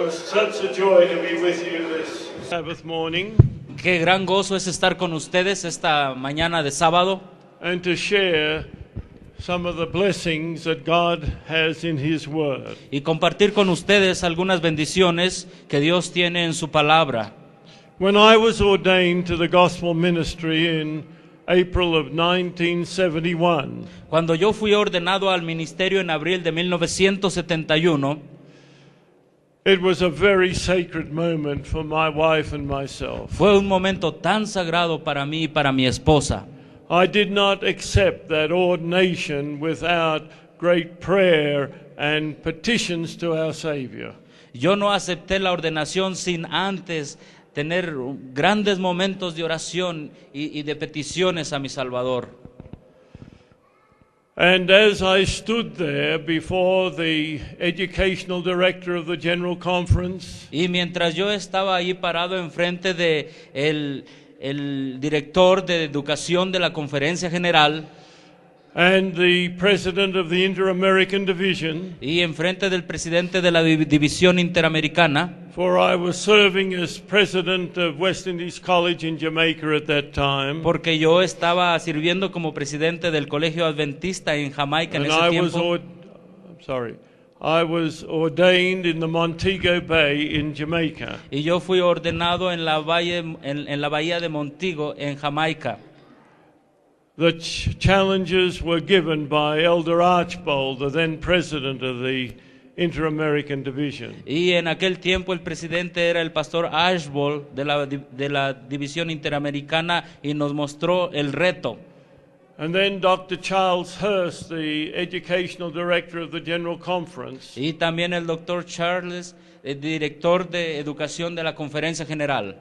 was such a joy to be with you this Sabbath morning Qué gran gozo es estar con ustedes esta mañana de sábado and to share some of the blessings that God has in His Word. y compartir con ustedes algunas bendiciones que Dios tiene en su palabra. When I was ordained to the gospel ministry in April of 1971, Cuando yo fui ordenado al ministerio en abril de 1971, it was a very sacred moment for my wife and myself. fue un momento tan sagrado para mí y para mi esposa. I did not accept that ordination without great prayer and petitions to our Savior. Yo no acepté la ordenación sin antes tener grandes momentos de oración y de peticiones a mi Salvador. And as I stood there before the educational director of the General Conference, Y mientras yo estaba ahí parado enfrente de el director de educación de la Conferencia General and the president of the Inter-American Division, y enfrente del presidente de la División Interamericana, for I was serving as president of West Indies College in Jamaica at that time, porque yo estaba sirviendo como presidente del Colegio Adventista en Jamaica en and ese tiempo. I was ordained in the Montego Bay in Jamaica. Y yo fui ordenado en la bahía de Montego en Jamaica. The challenges were given by Elder Archbold, the then president of the Inter-American Division. Y en aquel tiempo el presidente era el pastor Ashball de la División Interamericana y nos mostró el reto. And then Dr. Charles Hurst, the educational director of the General Conference, Y también el doctor Charles, el director de educación de la Conferencia General.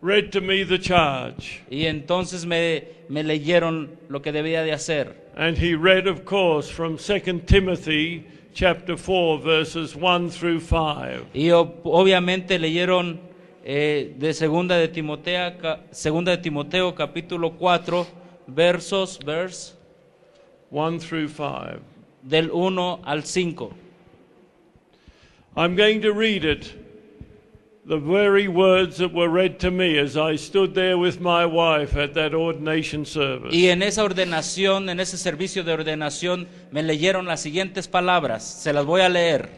read to me the charge. Y entonces me leyeron lo que debía de hacer. And he read, of course, from 2 Timothy chapter 4, verses 1 through 5. Y obviamente leyeron de segunda de Timoteo capítulo 4 verse 1 through 5. del 1 al 5. I'm going to read it, the very words that were read to me as I stood there with my wife at that ordination service. Y en esa ordenación, en ese servicio de ordenación, me leyeron las siguientes palabras. Se las voy a leer.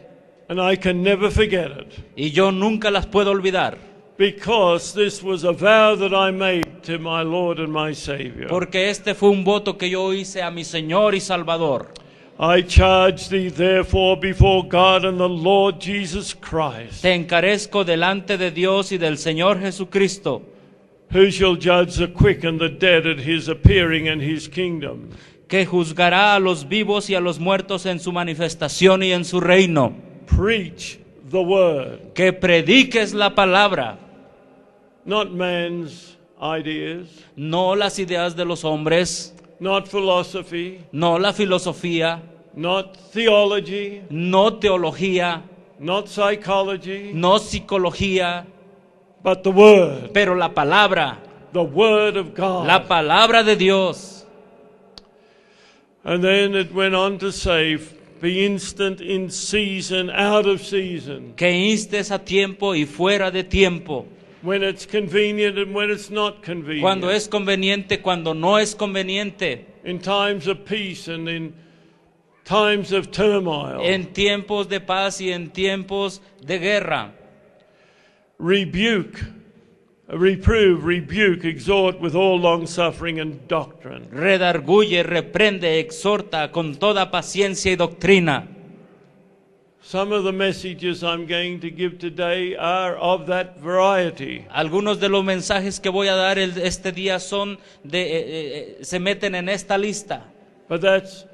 And I can never forget it, Y yo nunca las puedo olvidar. because this was a vow that I made to my Lord and my Savior. Porque este fue un voto que yo hice a mi Señor y Salvador. I charge thee therefore before God and the Lord Jesus Christ, Te encarezco delante de Dios y del Señor Jesucristo, who shall judge the quick and the dead at his appearing in his kingdom. que juzgará a los vivos y a los muertos en su manifestación y en su reino. Preach the word, Que prediques la palabra, not man's ideas, no las ideas de los hombres, not philosophy, no la filosofía, not theology, no teología, not psychology, no psicología, but the word, pero la palabra, the word of God. la palabra de Dios. And then it went on to say, be instant in season, out of season, Que instes a tiempo y fuera de tiempo, when it's convenient and when it's not convenient, cuando es conveniente, cuando no es conveniente, in times of peace and in times of turmoil. en tiempos de paz y en tiempos de guerra. Rebuke, reprove, rebuke, exhort with all long suffering and doctrine. Redarguye, reprende, exhorta con toda paciencia y doctrina. Some of the messages I'm going to give today are of that variety. Algunos de los mensajes que voy a dar este día son se meten en esta lista. But that's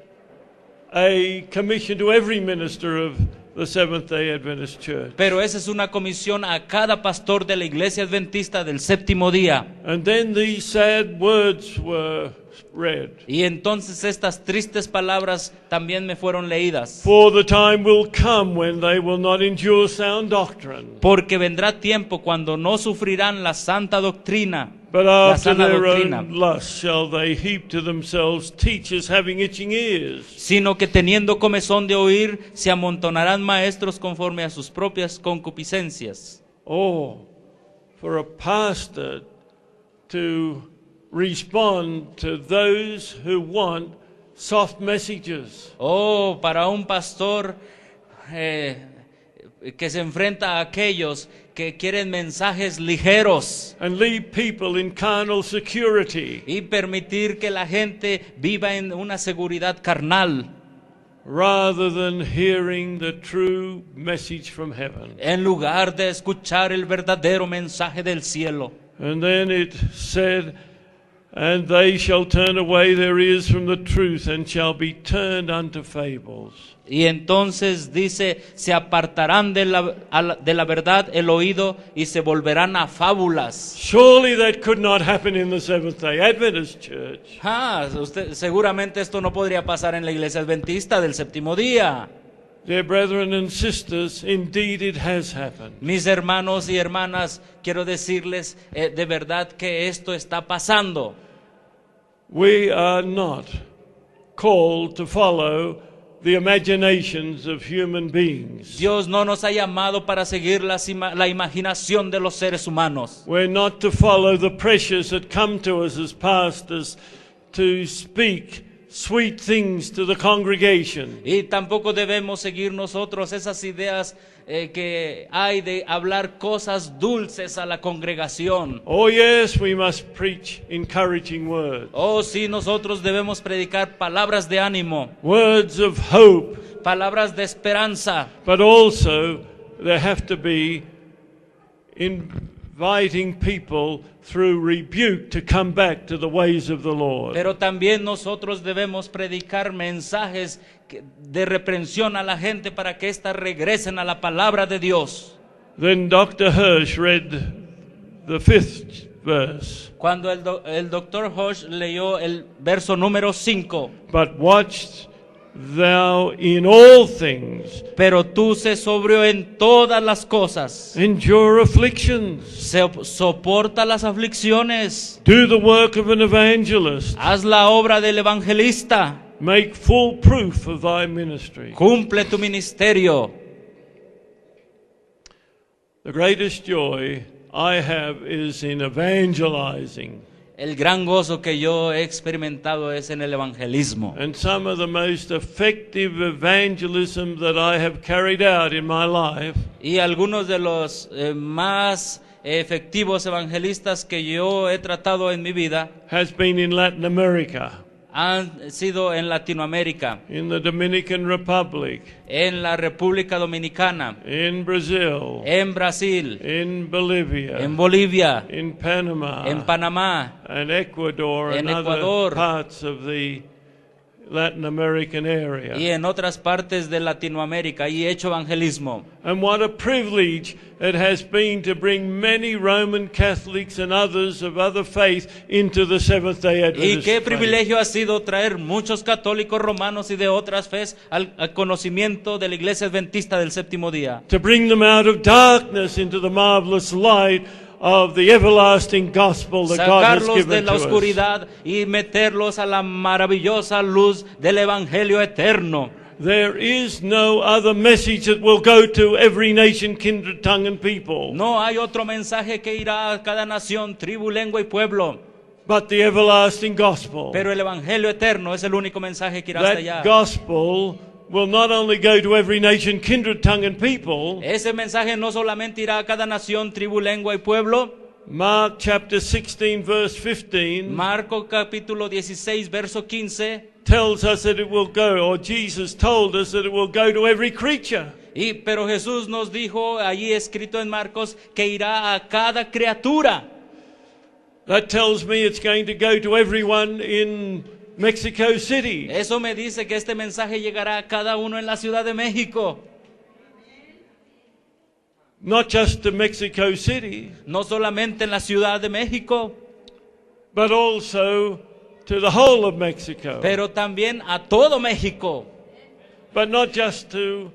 a commission to every minister of the Seventh-day Adventist Church. Pero esa es una comisión a cada pastor de la Iglesia Adventista del Séptimo Día. And then these sad words were read. Y entonces estas tristes palabras también me fueron leídas. For the time will come when they will not endure sound doctrine, Porque vendrá tiempo cuando no sufrirán la santa doctrina, But la after sana their doctrina, own lust shall they heap to themselves teachers having itching ears. sino que teniendo comezón de oír, se amontonarán maestros conforme a sus propias concupiscencias. Or for a pastor to respond to those who want soft messages. Oh, para un pastor que se enfrenta a aquellos que quieren mensajes ligeros And leave people in carnal security y permitir que la gente viva en una seguridad carnal, rather than hearing the true message from heaven. en lugar de escuchar el verdadero mensaje del cielo. And then it said, and they shall turn away their ears from the truth and shall be turned unto fables. Y entonces dice, se apartarán de la verdad el oído y se volverán a fábulas. Surely that could not happen in the Seventh-day Adventist Church. Seguramente esto no podría pasar en la iglesia adventista del séptimo día. Dear brethren and sisters, indeed it has happened. Mis hermanos y hermanas, quiero decirles de verdad que esto está pasando. We are not called to follow the imaginations of human beings. Dios no nos ha llamado para seguir la imaginación de los seres humanos. We're not to follow the pressures that come to us as pastors to speak sweet things to the congregation. Y tampoco debemos seguir nosotros esas ideas que hay de hablar cosas dulces a la congregación. Oh yes, we must preach encouraging words. Oh, sí, nosotros debemos predicar palabras de ánimo, Words of hope, palabras de esperanza. but also there have to be inviting people through rebuke to come back to the ways of the Lord. Pero también nosotros debemos predicar mensajes de reprensión a la gente para que ésta regresen a la palabra de Dios. Then Dr. Hirsch read the 5th verse. Cuando el doctor Hirsch leyó el verso número 5, But watch thou in all things, pero tú sé sobrio en todas las cosas, endure afflictions, soporta las aflicciones, do the work of an evangelist, haz la obra del evangelista, make full proof of thy ministry. cumple tu ministerio. The greatest joy I have is in evangelizing. El gran gozo que yo he experimentado es en el evangelismo. And some of the most effective evangelism that I have carried out in my life Y algunos de los más efectivos evangelistas que yo he tratado en mi vida has been in Latin America, han sido en Latinoamérica, in the Dominican Republic, en la República Dominicana, in Brazil, en Brasil, in Bolivia, en Bolivia, in Panama, en Panamá, and Ecuador, en and Ecuador, other parts of the Latin American area. y en otras partes de Latinoamérica, y he hecho evangelismo. And what a privilege it has been to bring many Roman Catholics and others of other faith into the Seventh-day Y Adventist qué faith. privilegio ha sido traer muchos católicos romanos y de otras fes al conocimiento de la iglesia adventista del séptimo día. To bring them out of darkness into the marvelous light of the everlasting gospel that God has Sacarlos de given la to us. oscuridad y meterlos a la maravillosa luz del evangelio eterno. There is no other message that will go to every nation, kindred, tongue, and people. No hay otro mensaje que irá a cada nación, tribu, lengua y pueblo. But the everlasting gospel. Pero el evangelio eterno es el único mensaje que irá hasta That allá. gospel will not only go to every nation, kindred, tongue, and people. Ese mensaje no solamente irá a cada nación, tribu, lengua y pueblo. Mark chapter 16 verse 15 Marco capítulo 16 verso 15. tells us that it will go, or Jesus told us that it will go to every creature. Pero Jesús nos dijo allí escrito en Marcos que irá a cada criatura. That tells me it's going to go to everyone in Mexico City. Eso me dice que este mensaje llegará a cada uno en la Ciudad de México. Not just to Mexico City, No solamente en la Ciudad de México, but also to the whole of Mexico. pero también a todo México. But not just to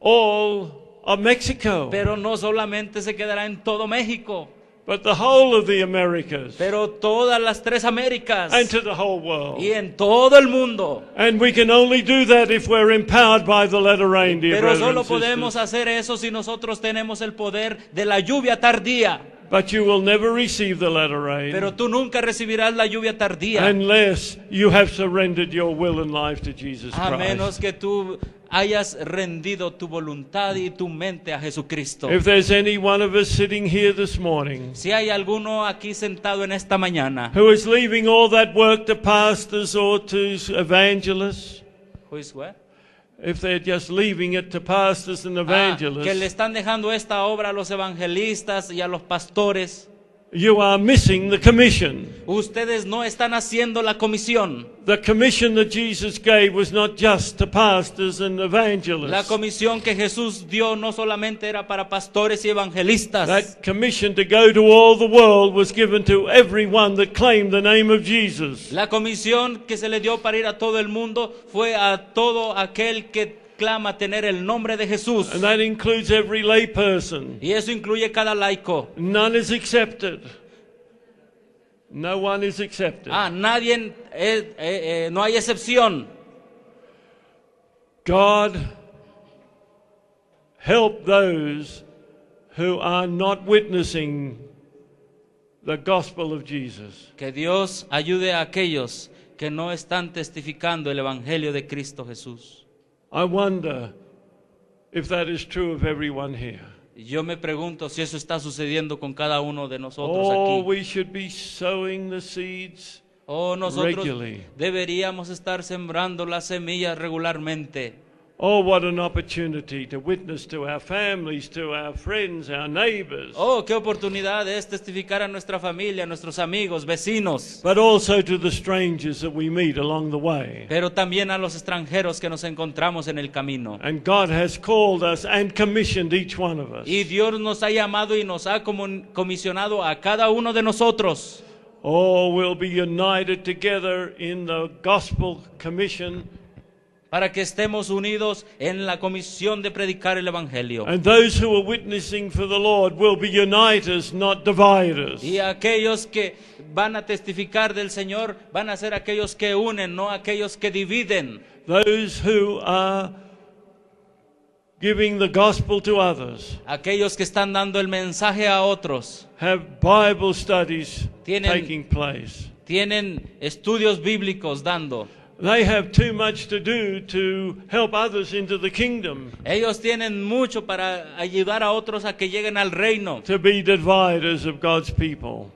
all of Mexico, Pero no solamente se quedará en todo México, but the whole of the Americas pero todas las tres Américas and to the whole world. y en todo el mundo. And we can only do that if we're empowered by the latter rain, dear Pero brothers solo and podemos sisters. hacer eso si nosotros tenemos el poder de la lluvia tardía. But you will never receive the latter rain Pero tú nunca recibirás la lluvia tardía unless you have surrendered your will and life to Jesus a menos Christ. que tú hayas rendido tu voluntad y tu mente a Jesucristo. If there's any one of us sitting here this morning Si hay alguno aquí sentado en esta mañana, who is leaving all that work to pastors or to evangelists, who is what? if they're just leaving it to pastors and Que le evangelists, están dejando esta obra a los evangelistas y a los pastores, you are missing the commission. ustedes no están haciendo la comisión. The commission that Jesus gave was not just to pastors and La evangelists. comisión que Jesús dio no solamente era para pastores y evangelistas. That commission to go to all the world was given to everyone that claimed the name of Jesus. La comisión que se le dio para ir a todo el mundo fue a todo aquel que clama tener el nombre de Jesús. And that includes every lay person. Y eso incluye cada laico. None is accepted. No one is accepted. Nadie, no hay excepción. God help those who are not witnessing the gospel of Jesus. Que Dios ayude a aquellos que no están testificando el evangelio de Cristo Jesús. I wonder if that is true of everyone here. Yo me pregunto si eso está sucediendo con cada uno de nosotros Oh, aquí. we should be sowing the seeds Nosotros regularly. deberíamos estar sembrando las semillas regularmente. Oh, what an opportunity to witness to our families, to our friends, our neighbors, Qué oportunidad es testificar a nuestra familia, a nuestros amigos, vecinos, but also to the strangers that we meet along the way. pero también a los extranjeros que nos encontramos en el camino. And God has called us and commissioned each one of us. Y Dios nos ha llamado y nos ha comisionado a cada uno de nosotros. Oh, we'll be united together in the gospel commission. Para que estemos unidos en la comisión de predicar el evangelio. And those who are witnessing for the Lord will be uniters, not dividers. Y aquellos que van a testificar del Señor van a ser aquellos que unen, no aquellos que dividen. Those who are giving the gospel to others Aquellos que están dando el mensaje a otros. have Bible studies Tienen- taking place. Tienen estudios bíblicos dando. They have too much to do to help others into the kingdom, Ellos tienen mucho para ayudar a otros a que lleguen al reino. to be dividers of God's people.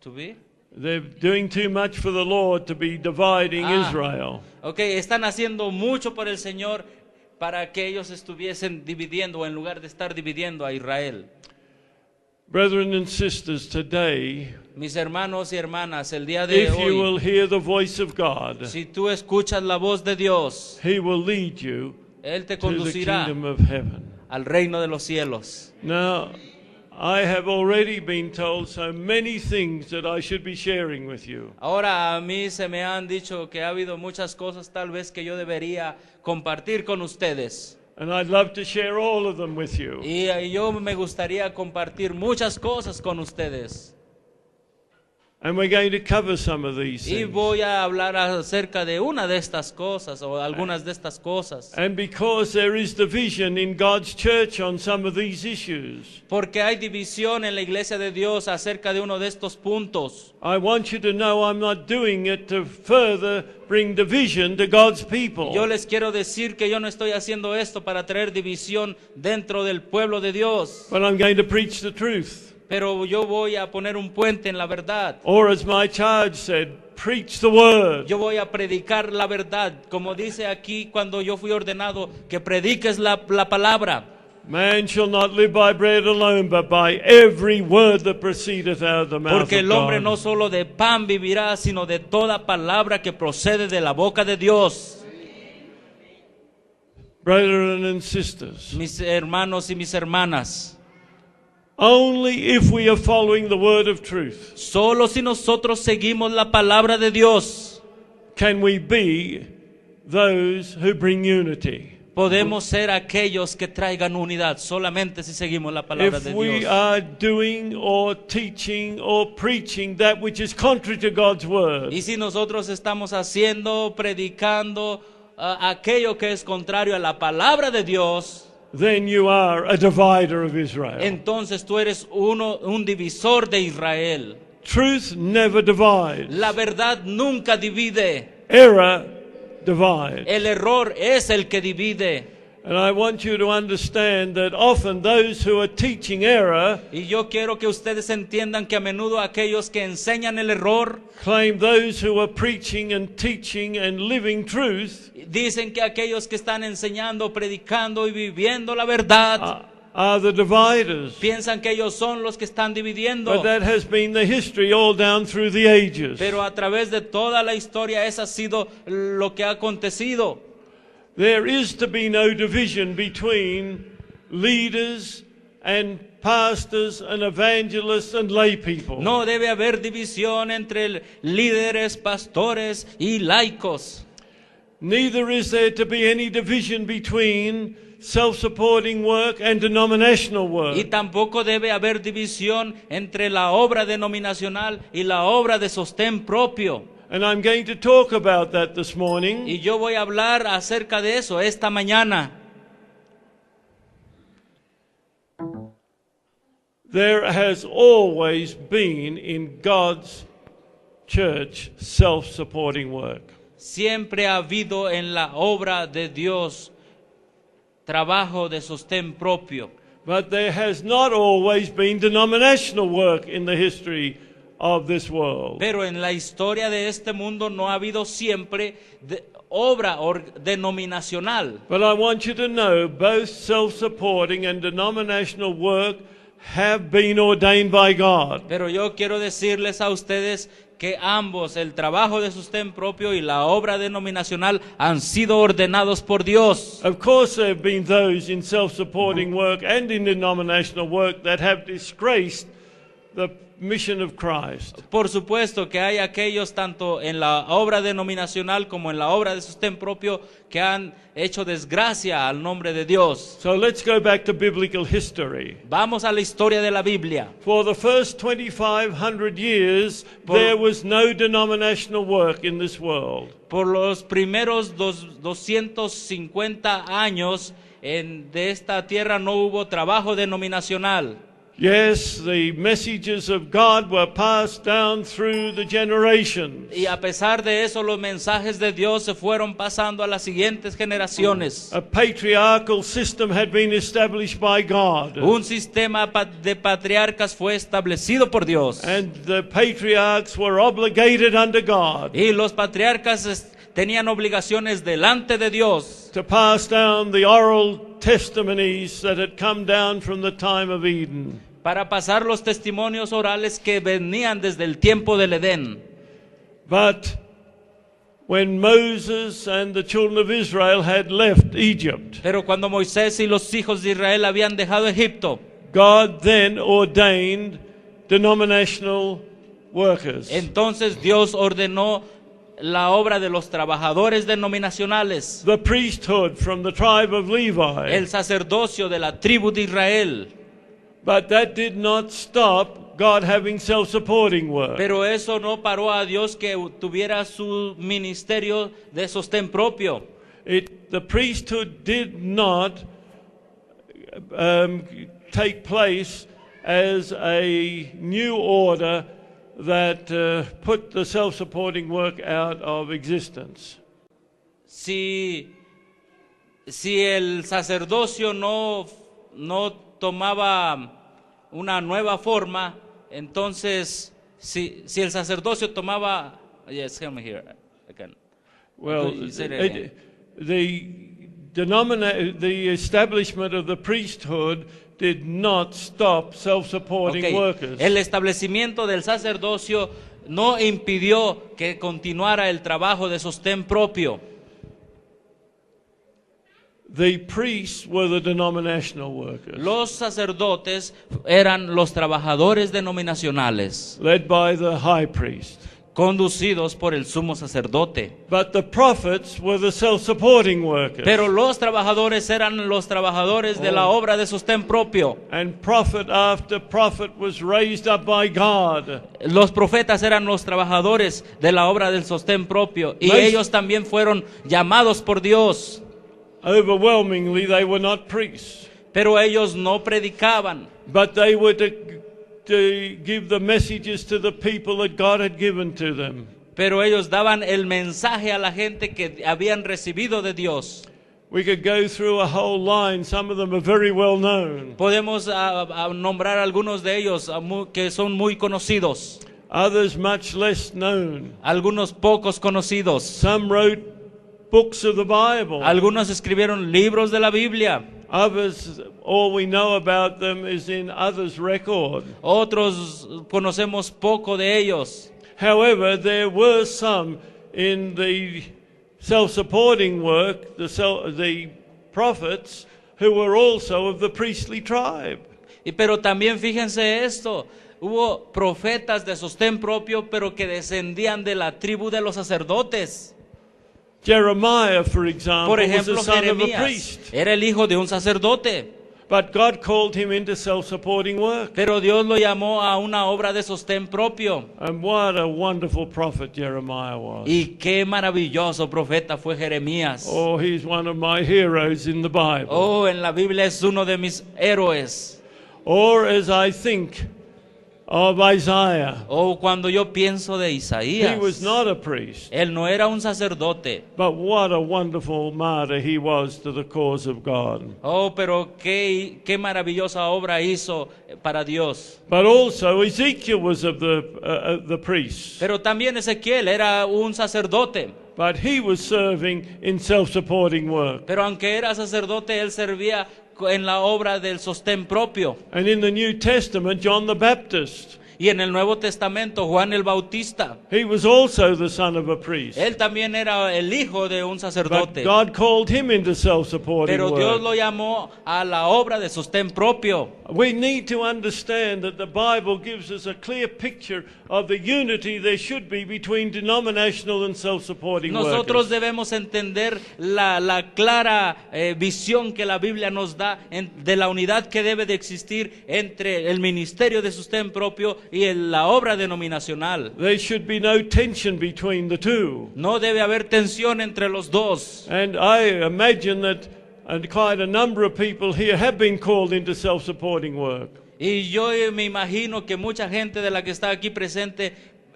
¿To be? They're doing too much for the Lord to be dividing Ah. Israel. Están haciendo mucho por el Señor para que ellos estuviesen dividiendo en lugar de estar dividiendo a Israel. Brethren and sisters, today, Mis hermanos y hermanas, el día de if you hoy, will hear the voice of God, si tú escuchas la voz de Dios, He will lead you Él te to the conducirá kingdom of heaven. al reino de los cielos. Now, I have already been told so many things that I should be sharing with you. Ahora a mí se me han dicho que ha habido muchas cosas tal vez que yo debería compartir con ustedes. And I'd love to share all of them with you. Y yo me gustaría compartir muchas cosas con ustedes. And we're going to cover some of these Y things. voy a hablar acerca de una de estas cosas o algunas de estas cosas. And because there is division in God's church on some of these issues, Porque hay división en la iglesia de Dios acerca de uno de estos puntos. I want you to know I'm not doing it to further bring division to God's people. Yo les quiero decir que yo no estoy haciendo esto para traer división dentro del pueblo de Dios. But I'm going to preach the truth. Pero yo voy a poner un puente en la verdad. Or as my charge said, preach the word. Yo voy a predicar la verdad. Como dice aquí cuando yo fui ordenado, que prediques la palabra. Man shall not live by bread alone, but by every word that proceedeth out of the mouth Porque of el hombre God. no solo de pan vivirá, sino de toda palabra que procede de la boca de Dios. Brethren and sisters, Mis hermanos y mis hermanas, only if we are following the word of truth solo si nosotros seguimos la palabra de Dios, can we be those who bring unity. Podemos ser aquellos que traigan unidad solamente si seguimos la palabra If de we Dios. are doing or teaching or preaching that which is contrary to God's word, Y si nosotros estamos haciendo, predicando aquello que es contrario a la palabra de Dios, then you are a divider of Israel. entonces tú eres un divisor de Israel. Truth never divides. La verdad nunca divide. Error divides. El error es el que divide. And I want you to understand that often those who are teaching error Y yo quiero que ustedes entiendan que a menudo aquellos que enseñan el error claim those who are preaching and teaching and living truth dicen que aquellos que están enseñando, predicando y viviendo la verdad are the dividers. piensan que ellos son los que están dividiendo. But that has been the history all down through the ages. Pero a través de toda la historia esa ha sido lo que ha acontecido. There is to be no division between leaders and pastors and evangelists and lay people. No debe haber división entre líderes, pastores y laicos. Neither is there to be any division between self-supporting work and denominational work. Y tampoco debe haber división entre la obra denominacional y la obra de sostén propio. And I'm going to talk about that this morning. Y yo voy a hablar acerca de eso esta mañana. There has always been in God's church self-supporting work. Siempre ha habido en la obra de Dios trabajo de sostén propio. But there has not always been denominational work in the history of this world. Pero en la historia de este mundo no ha habido siempre obra denominacional. But I want you to know both self-supporting and denominational work have been ordained by God. Pero yo quiero decirles a ustedes que ambos, el trabajo de sostén propio y la obra denominacional, han sido ordenados por Dios. Of course, there have been those in self-supporting work and in denominational work that have disgraced the mission of Christ. Por supuesto que hay aquellos tanto en la obra denominacional como en la obra de sostén propio que han hecho desgracia al nombre de Dios. So let's go back to biblical history. Vamos a la historia de la Biblia. For the first 2,500 years, there was no denominational work in this world. Por los primeros 250 años de esta tierra no hubo trabajo denominacional. Yes, the messages of God were passed down through the generations. Y a pesar de eso, los mensajes de Dios se fueron pasando a las siguientes generaciones. A patriarchal system had been established by God. Un sistema de patriarcas fue establecido por Dios. And the patriarchs were obligated under God Y los patriarcas tenían obligaciones delante de Dios to pass down the oral testimonies that had come down from the time of Eden. para pasar los testimonios orales que venían desde el tiempo del Edén. But when Moses and the children of Israel had left Egypt, Pero cuando Moisés y los hijos de Israel habían dejado Egipto, God then ordained denominational workers. entonces Dios ordenó la obra de los trabajadores denominacionales, The priesthood from the tribe of Levi. el sacerdocio de la tribu de Israel. But that did not stop God having self-supporting work. Pero eso no paró a Dios que tuviera su ministerio de sostén propio. The priesthood did not take place as a new order that put the self-supporting work out of existence. Si el sacerdocio no tomaba una nueva forma, entonces si el sacerdocio tomaba, yes, help me here again. Well, You say that again. the establishment of the priesthood did not stop self-supporting Okay. workers. El establecimiento del sacerdocio no impidió que continuara el trabajo de sostén propio. The priests were the denominational workers, Los sacerdotes eran los trabajadores denominacionales, led by the high priest. conducidos por el sumo sacerdote. But the prophets were the self-supporting workers. Pero los trabajadores eran los trabajadores de la obra de sostén propio. And prophet after prophet was raised up by God. Los profetas eran los trabajadores de la obra del sostén propio. Y Mas- ellos también fueron llamados por Dios. Overwhelmingly, they were not priests, Pero ellos no predicaban. but they were to give the messages to the people that God had given to them. Pero ellos daban el mensaje a la gente que habían recibido de Dios. We could go through a whole line. Some of them are very well known. Podemos nombrar algunos de ellos que son muy conocidos. Others much less known. Algunos pocos conocidos. Some wrote books of the Bible. Algunos escribieron libros de la Biblia. Others, all we know about them is in others' record. Otros conocemos poco de ellos. However, there were some in the self-supporting work, the prophets, who were also of the priestly tribe. Pero también fíjense esto, hubo profetas de sostén propio, pero que descendían de la tribu de los sacerdotes. Jeremiah, for example, Por was the ejemplo, son of a Jeremías priest. era el hijo de un sacerdote, But God called him into self-supporting work. pero Dios lo llamó a una obra de sostén propio. And what a wonderful prophet Jeremiah was. Y qué maravilloso profeta fue Jeremías. Oh, he's one of my heroes in the Bible. Oh, en la Biblia es uno de mis héroes. Or as I think of Isaiah, Oh, cuando yo pienso de he Isaías, was not a priest, él no era un sacerdote. but what a wonderful martyr he was to the cause of God. Oh, pero qué maravillosa obra hizo para Dios. But also Ezekiel was of the priests, Pero también Ezequiel era un sacerdote. but he was serving in self-supporting work. Pero aunque era sacerdote, él servía en la obra del sostén propio. And in the New Testament, John the Baptist, Y en el Nuevo Testamento, Juan el Bautista, he was also the son of a priest. él también era el hijo de un But sacerdote. God called him into self-supporting Pero Dios work. lo llamó a la obra de sostén propio. We need to understand that the Bible gives us a clear picture of the unity there should be between denominational and self-supporting Nosotros workers. debemos entender la clara visión que la Biblia nos da de la unidad que debe de existir entre el ministerio de sostén propio y la obra denominacional. There should be no tension between the two. No debe haber tensión entre los dos. And I imagine that quite a number of people here have been called into self-supporting work. Y yo me imagino que mucha gente de la que está aquí presente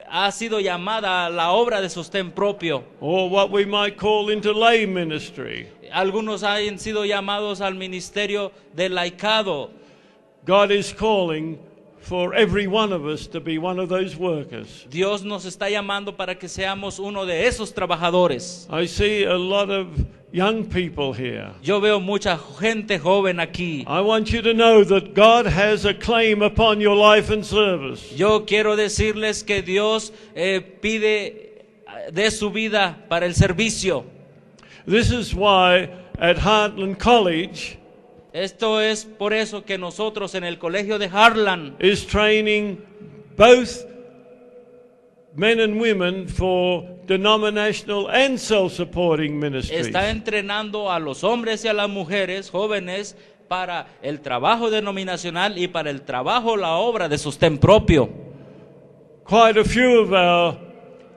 ha sido llamada a la obra de sostén propio. Or what we might call into lay ministry. Algunos han sido llamados al ministerio del laicado. God is calling for every one of us to be one of those workers. Dios nos está llamando para que seamos uno de esos trabajadores. I see a lot of young people here. Yo veo mucha gente joven aquí. I want you to know that God has a claim upon your life and service. Yo quiero decirles que Dios pide de su vida para el servicio. This is why at Heartland College Esto es por eso que nosotros en el colegio de Harlan is training both men and women for denominational and self-supporting ministries. está entrenando a los hombres y a las mujeres jóvenes para el trabajo denominacional y para el trabajo, la obra de sostén propio. Quite a few of our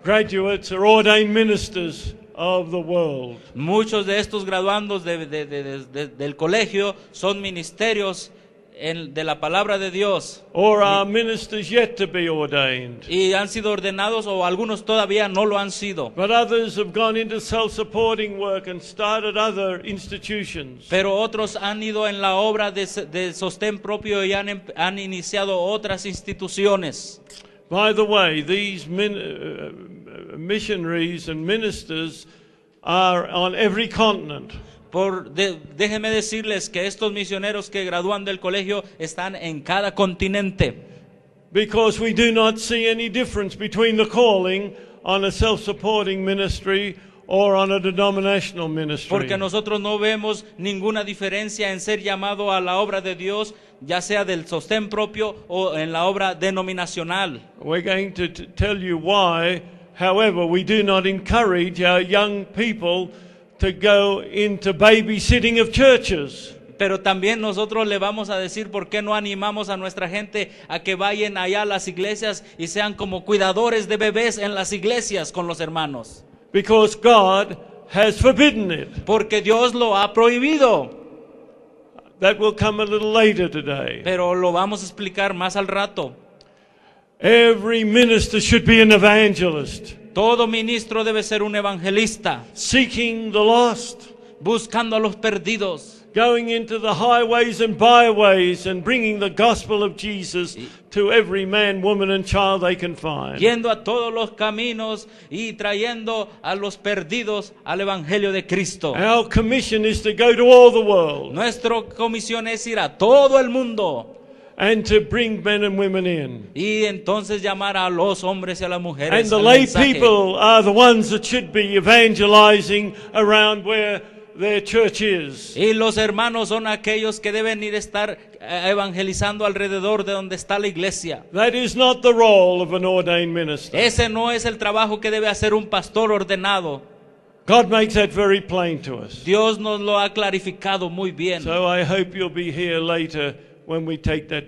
graduates are ordained ministers of the world. Muchos de estos graduandos del colegio son ministerios de la palabra de Dios Or are ministers yet to be ordained. y han sido ordenados, o algunos todavía no lo han sido. But others have gone into self-supporting work and started other institutions. Pero otros han ido en la obra de sostén propio y han iniciado otras instituciones. By the way, these missionaries and ministers are on every continent. Déjenme decirles que estos misioneros que gradúan del colegio están en cada continente. Because we do not see any difference between the calling on a self-supporting ministry or on a denominational ministry. Porque nosotros no vemos ninguna diferencia en ser llamado a la obra de Dios, ya sea del sostén propio o en la obra denominacional. We're going to tell you why However, we do not encourage our young people to go into babysitting of churches. Pero también nosotros le vamos a decir por qué no animamos a nuestra gente a que vayan allá a las iglesias y sean como cuidadores de bebés en las iglesias con los hermanos. Because God has forbidden it. Porque Dios lo ha prohibido. That will come a little later today. Pero lo vamos a explicar más al rato. Every minister should be an evangelist, Todo ministro debe ser un evangelista, seeking the lost, buscando a los perdidos, going into the highways and byways and bringing the gospel of Jesus to every man, woman and child they can find. yendo a todos los caminos y trayendo a los perdidos al evangelio de Cristo. Our commission is to go to all the world Nuestra comisión es ir a todo el mundo and to bring men and women in. y entonces llamar a los hombres y a las And mujeres the al lay mensaje. people are the ones that should be evangelizing around where their church is. Y los hermanos son aquellos que deben ir a estar evangelizando alrededor de donde está la iglesia. That is not the role of an ordained minister. Ese no es el trabajo que debe hacer un pastor ordenado. God makes that very plain to us. Dios nos lo ha clarificado muy bien. So I hope you'll be here later when we take that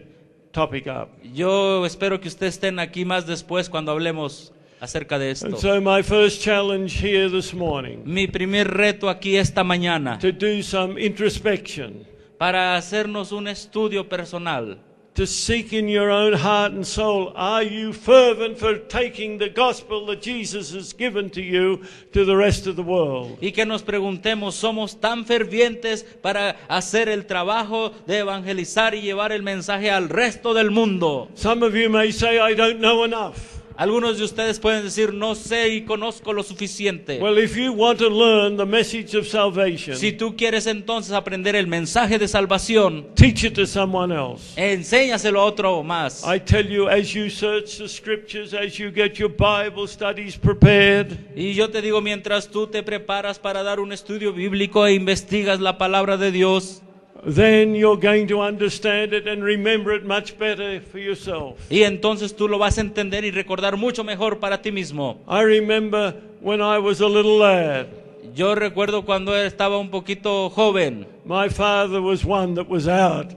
topic up. Yo espero que ustedes estén aquí más después cuando hablemos acerca de esto. And so my first challenge here this morning, Mi primer reto aquí esta mañana, to do some introspection, para hacernos un estudio personal, to seek in your own heart and soul, are you fervent for taking the gospel that Jesus has given to you to the rest of the world? y que nos preguntemos, ¿somos tan fervientes para hacer el trabajo de evangelizar y llevar el mensaje al resto del mundo? Some of you may say, I don't know enough. Algunos de ustedes pueden decir, no sé y conozco lo suficiente. Well, if you want to learn the message of salvation, Si tú quieres entonces aprender el mensaje de salvación, teach it to someone else. enséñaselo a otro más. I tell you, as you search the scriptures, as you get your Bible studies prepared, Y yo te digo, mientras tú te preparas para dar un estudio bíblico e investigas la palabra de Dios, then you're going to understand it and remember it much better for yourself. y entonces tú lo vas a entender y recordar mucho mejor para ti mismo. I remember when I was a little lad, Yo recuerdo cuando estaba un poquito joven. my father was one that was out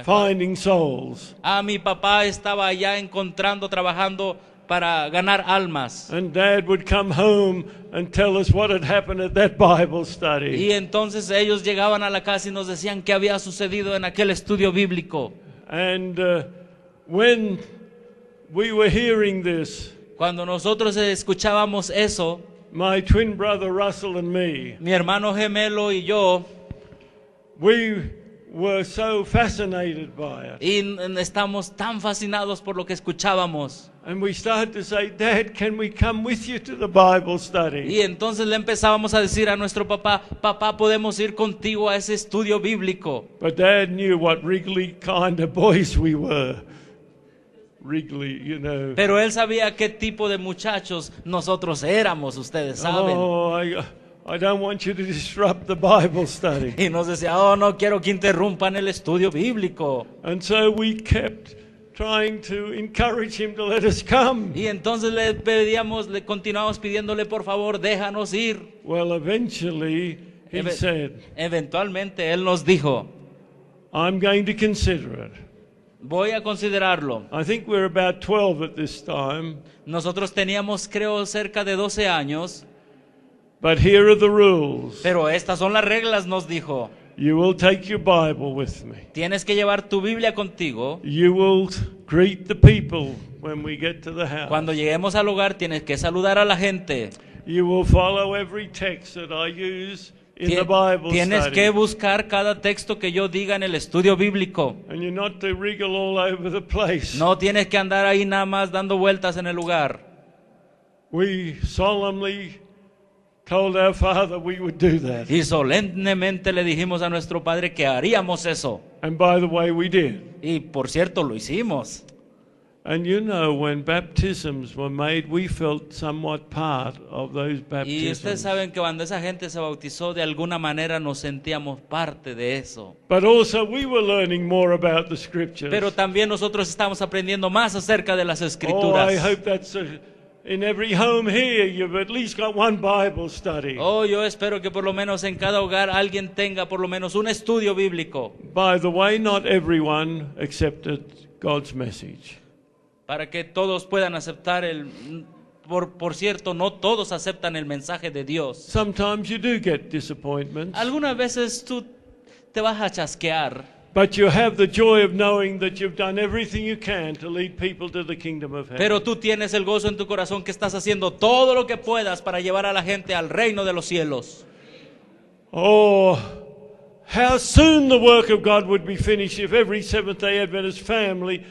finding souls. Mi papá estaba allá encontrando, trabajando para ganar almas. And Dad would come home and tell us what had happened at that Bible study. Y entonces ellos llegaban a la casa y nos decían qué había sucedido en aquel estudio bíblico. And when we were hearing this, Cuando nosotros escuchábamos eso, my twin brother Russell and me, mi hermano gemelo y yo, we were so fascinated by it. y estamos tan fascinados por lo que escuchábamos. And we started to say, Dad, can we come with you to the Bible study? Y entonces le empezábamos a decir a nuestro papá, papá, podemos ir contigo a ese estudio bíblico. But Dad knew what wriggly kind of boys we were. Wriggly, you know. Pero él sabía qué tipo de muchachos nosotros éramos, ustedes saben. Oh, I don't want you to disrupt the Bible study. Y nos decía, oh, no quiero que interrumpan el estudio bíblico. And so we kept trying to encourage him to let us come. Y entonces le pedíamos, le continuamos pidiéndole, por favor, déjanos ir. Well, eventually he said, Eventualmente él nos dijo, I'm going to consider it. voy a considerarlo. I think we're about 12 at this time, Nosotros teníamos, creo, cerca de 12 años, but here are the rules. pero estas son las reglas, nos dijo. You will take your Bible with me. Tienes que llevar tu Biblia contigo. You will greet the people when we get to the house. Cuando lleguemos al hogar tienes que saludar a la gente. You will follow every text that I use in the Bible Tienes que study. buscar cada texto que yo diga en el estudio bíblico. And you're not to wriggle all over the place. No tienes que andar ahí nada más dando vueltas en el lugar. We solemnly told our Father we would do that. Y solemnemente le dijimos a nuestro Padre que haríamos eso. And by the way, we did. Y por cierto, lo hicimos. And you know, when baptisms were made, we felt somewhat part of those Y ustedes baptisms. saben que cuando esa gente se bautizó, de alguna manera nos sentíamos parte de eso. But also we were learning more about the scriptures. Pero también nosotros estamos aprendiendo más acerca de las Oh, I escrituras. hope that's in every home here you've at least got one Bible study. Oh, yo espero que por lo menos en cada hogar alguien tenga por lo menos un estudio bíblico. By the way, not everyone accepted God's message. Para que todos puedan aceptar por cierto, no todos aceptan el mensaje de Dios. Sometimes you do get disappointments, Algunas veces tú te vas a chasquear, but you have the joy of knowing that you've done everything you can to lead people to the kingdom of heaven. pero tú tienes el gozo en tu corazón que estás haciendo todo lo que puedas para llevar a la gente al reino de los cielos. Oh, how soon the work of God would be finished if every Seventh-day Adventist family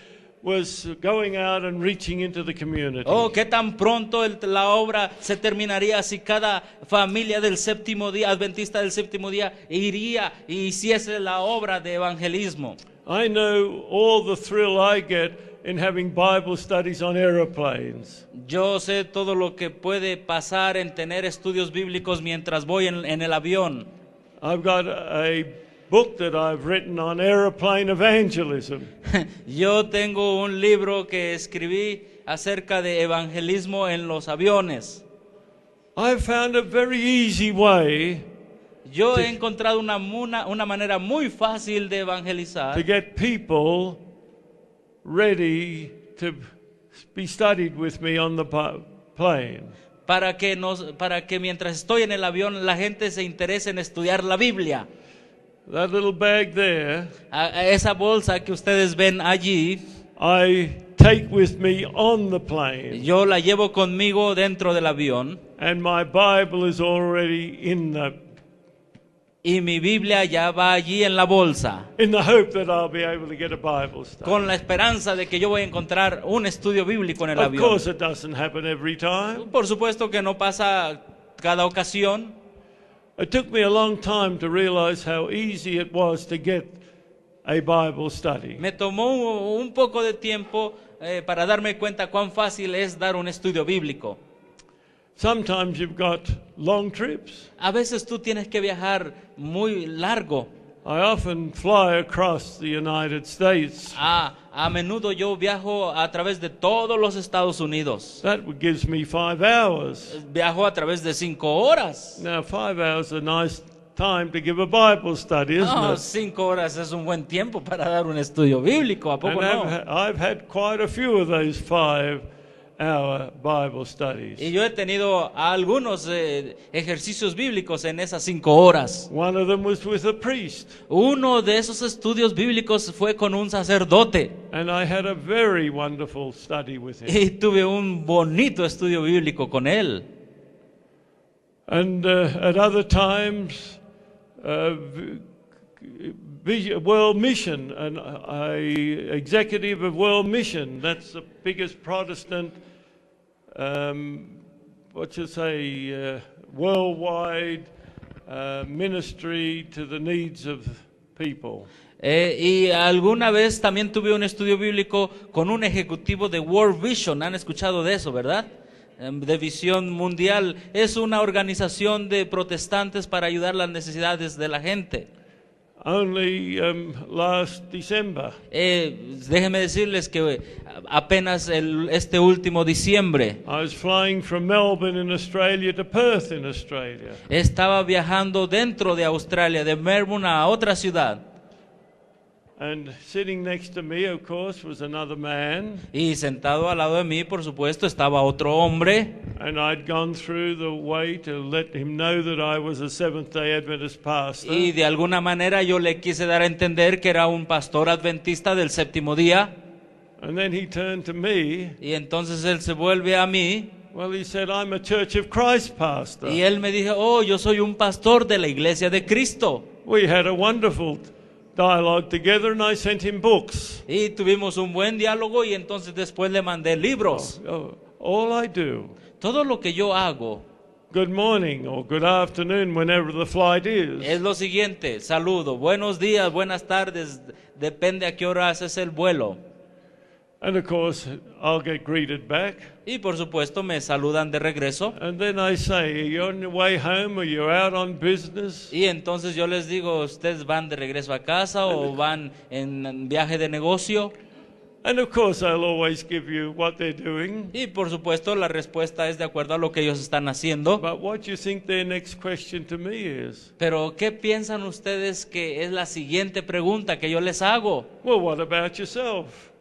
was going out and reaching into the community. Oh, qué tan pronto la obra se terminaría si cada familia del séptimo día, adventista del séptimo día, iría y hiciese la obra de evangelismo. I know all the thrill I get in having Bible studies on aeroplanes. Yo sé todo lo que puede pasar en tener estudios bíblicos mientras voy en el avión. I've got a book that I've written on aeroplane evangelism. Yo tengo un libro que escribí acerca de evangelismo en los aviones. I've found a very easy way Yo he encontrado una manera muy fácil de to evangelizar get people ready to be studied with me on the plane. para que mientras estoy en el avión la gente se interese en estudiar la Biblia. That little bag there, A esa bolsa que ustedes ven allí, I take with me on the plane, yo la llevo conmigo dentro del avión and my Bible is already in y mi Biblia ya va allí en la bolsa, the hope that I'll be able to get a Bible study. con la esperanza de que yo voy a encontrar un estudio bíblico en el Of avión. course, it doesn't happen every time. Por supuesto que no pasa cada ocasión. It took me a long time to realize how easy it was to get a Bible study. Me tomó un poco de tiempo para darme cuenta cuán fácil es dar un estudio bíblico. Sometimes you've got long trips. A veces tú tienes que viajar muy largo. I often fly across the United States. A menudo yo viajo a través de todos los Estados Unidos. That gives me 5 hours. Viajo a través de 5 horas. Now, 5 hours is a nice time to give a Bible study, isn't No, it? 5 horas es un buen tiempo para dar un estudio bíblico, ¿a poco And no? I've had quite a few of those 5-hour Bible studies. Y yo he tenido algunos ejercicios bíblicos en esas 5 horas. One of them was with a priest, Uno de esos estudios bíblicos fue con un sacerdote and I had a very wonderful study with him. y tuve un bonito estudio bíblico con él. And at other times, World Mission, and executive of World Mission. That's the biggest Protestant, worldwide ministry to the needs of people. Y alguna vez también tuve un estudio bíblico con un ejecutivo de World Vision. ¿Han escuchado de eso, verdad? De Visión Mundial. Es una organización de protestantes para ayudar las necesidades de la gente. Only last December, Déjenme decirles que apenas este último diciembre I was flying from Melbourne in Australia to Perth in Australia. estaba viajando dentro de Australia, de Melbourne a otra ciudad. And sitting next to me, of course, was another man. Y sentado al lado de mí, por supuesto, estaba otro hombre. And I'd gone through the way to let him know that I was a Seventh-day Adventist pastor. Y de alguna manera yo le quise dar a entender que era un pastor adventista del séptimo día. And then he turned to me. Y entonces él se vuelve a mí. Well, he said, I'm a Church of Christ pastor. Y él me dijo, oh, yo soy un pastor de la Iglesia de Cristo. We had a wonderful dialogue together and I sent him books. Y tuvimos un buen diálogo y entonces después le mandé libros. All I do, Todo lo que yo hago good morning or good afternoon, whenever the flight is. es lo siguiente: saludo, buenos días, buenas tardes, depende a qué horas es el vuelo. And of course, I'll get greeted back. Y por supuesto me saludan de regreso. And then I say, are you on your way home or you're out on business? Y entonces yo les digo, ¿ustedes van de regreso a casa o van en viaje de negocio? And of course, they'll always give you what they're doing. Y por supuesto la respuesta es de acuerdo a lo que ellos están haciendo. But what do you think their next question to me is? Pero ¿qué piensan ustedes que es la siguiente pregunta que yo les hago? Well, what about yourself?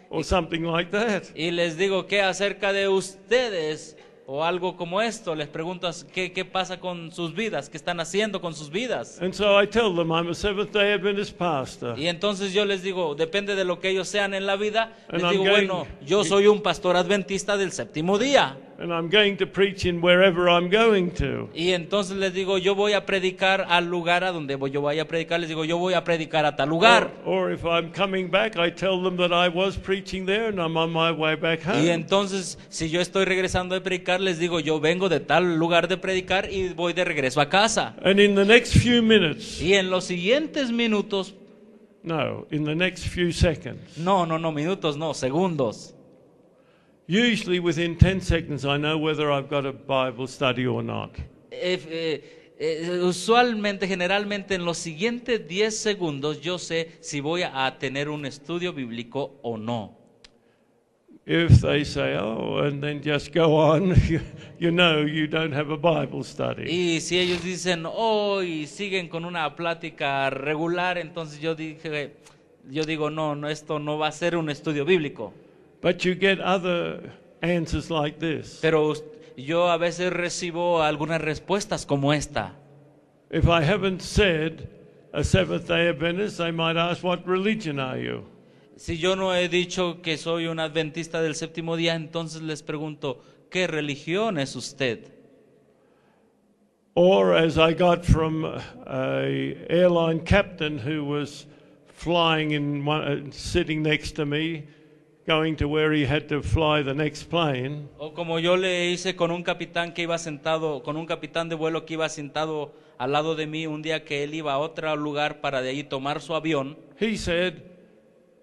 Or something like that. Y les digo, ¿qué acerca de ustedes? O algo como esto, les pregunto qué pasa con sus vidas, qué están haciendo con sus vidas. And so I tell them I'm a Seventh-day Adventist pastor. Y entonces yo les digo, depende de lo que ellos sean en la vida, And les I'm digo, going- bueno, yo soy un pastor adventista del séptimo día. And I'm going to preach in wherever I'm going to. Y entonces les digo, yo voy a predicar al lugar a donde yo vaya a predicar, les digo, yo voy a predicar a tal lugar. Or if I'm coming back, I tell them that I was preaching there and I'm on my way back Y home. entonces, si yo estoy regresando de predicar, les digo, yo vengo de tal lugar de predicar y voy de regreso a casa. And in the next few minutes, Y en los siguientes minutos, no, in the next few seconds, no, minutos, no, segundos. usually within 10 seconds, I know whether I've got a Bible study or not. Usualmente, generalmente en los siguientes 10 segundos yo sé si voy a tener un estudio bíblico o no. If they say, oh, and then just go on, you know you don't have a Bible study. Y si ellos dicen, oh, y siguen con una plática regular, entonces yo digo, no, esto no va a ser un estudio bíblico. But you get other answers like this. Pero yo a veces recibo algunas respuestas como esta. If I haven't said a Seventh-day Adventist, they might ask, what religion are you? Si yo no he dicho que soy un adventista del séptimo día, entonces les pregunto, ¿qué religión es usted? Or as I got from a airline captain who was flying in one, sitting next to me, going to where he had to fly the next plane. O como yo le hice con un capitán que iba sentado, con un capitán de vuelo que iba sentado al lado de mí un día que él iba a otro lugar para de ahí tomar su avión. He said,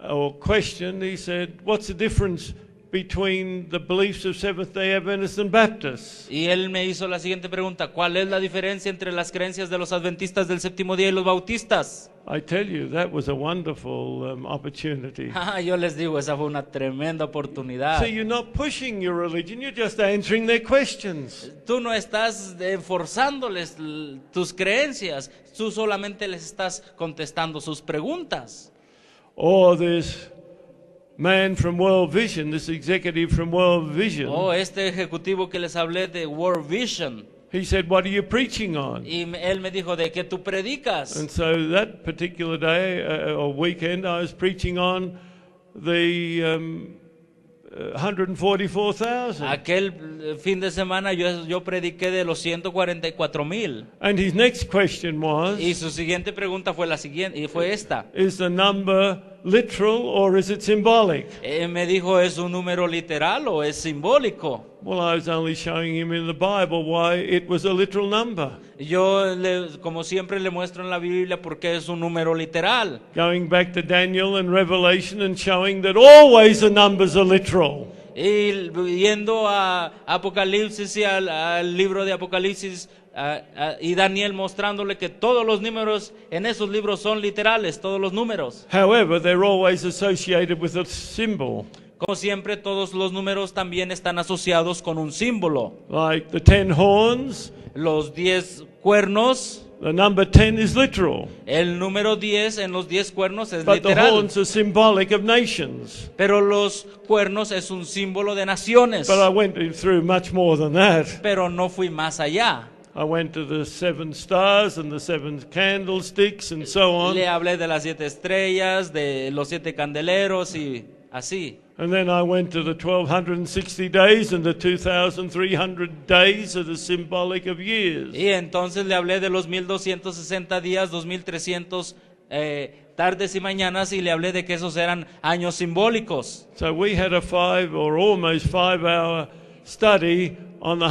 or questioned, he said, what's the difference between the beliefs of Seventh-day Adventists and Baptists? Y él me hizo la siguiente pregunta, ¿cuál es la diferencia entre las creencias de los adventistas del séptimo día y los bautistas? I tell you, that was a wonderful opportunity. Yo les digo, esa fue una tremenda oportunidad. So you're not pushing your religion, you're just answering their questions. Tú no estás forzándoles tus creencias, tú solamente les estás contestando sus preguntas. Or this man from World Vision, this executive from World Vision, Este ejecutivo que les hablé de World Vision, he said, what are you preaching on? y él me dijo, ¿de qué tú predicas? And so that particular day or weekend, I was preaching on the 144,000. Aquel fin de semana yo prediqué de los 144,000. And his next question was, Y su siguiente pregunta fue la siguiente, y fue esta. is the number literal or is it symbolic? Me dijo, ¿es un número literal o es simbólico? Well, I was only showing him in the Bible why it was a literal number. Yo, como siempre, le muestro en la Biblia por qué es un número literal. Going back to Daniel and Revelation and showing that always the numbers are literal. Y yendo a Apocalipsis y al libro de Apocalipsis y Daniel mostrándole que todos los números en esos libros son literales, todos los números. However, they're always associated with a symbol. Como siempre, todos los números también están asociados con un símbolo. Like the 10 horns, Los 10 cuernos, the number 10 is literal. el número 10 en los 10 cuernos es But the literal. horns are symbolic of nations. Pero los cuernos es un símbolo de naciones. But I went through much more than that. Pero no fui más allá. I went to the 7 stars and the 7 candlesticks and so on. Le hablé de las 7 estrellas, de los 7 candeleros y así. And then I went to the 1260 days and the 2300 days are the symbolic of years. Y entonces le hablé de los 1260 días, 2300 tardes y mañanas, y le hablé de que esos eran años simbólicos. So we had a 5 or almost 5-hour study on the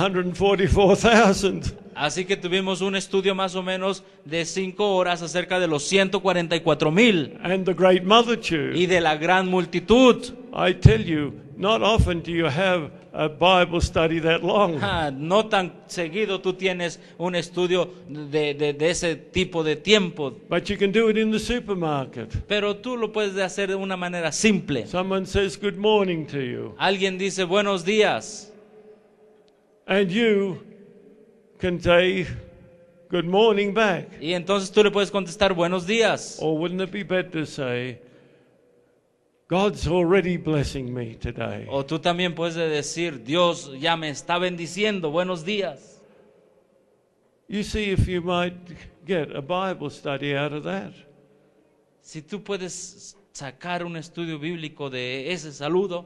144,000. Así que tuvimos un estudio más o menos de 5 horas acerca de los 144,000 And the great multitude. y de la gran multitud. I tell you, not often do you have a Bible study that long. No tan seguido tú tienes un estudio de ese tipo de tiempo, But you can do it in the supermarket. pero tú lo puedes hacer de una manera simple. Someone says good morning to you, Alguien dice buenos días and you can say good morning back. y entonces tú le puedes contestar buenos días. Or wouldn't it be better to say, God's already blessing me today? O tú también puedes decir, Dios ya me está bendiciendo, buenos días. You see if you might get a Bible study out of that. Si tú puedes sacar un estudio bíblico de ese saludo,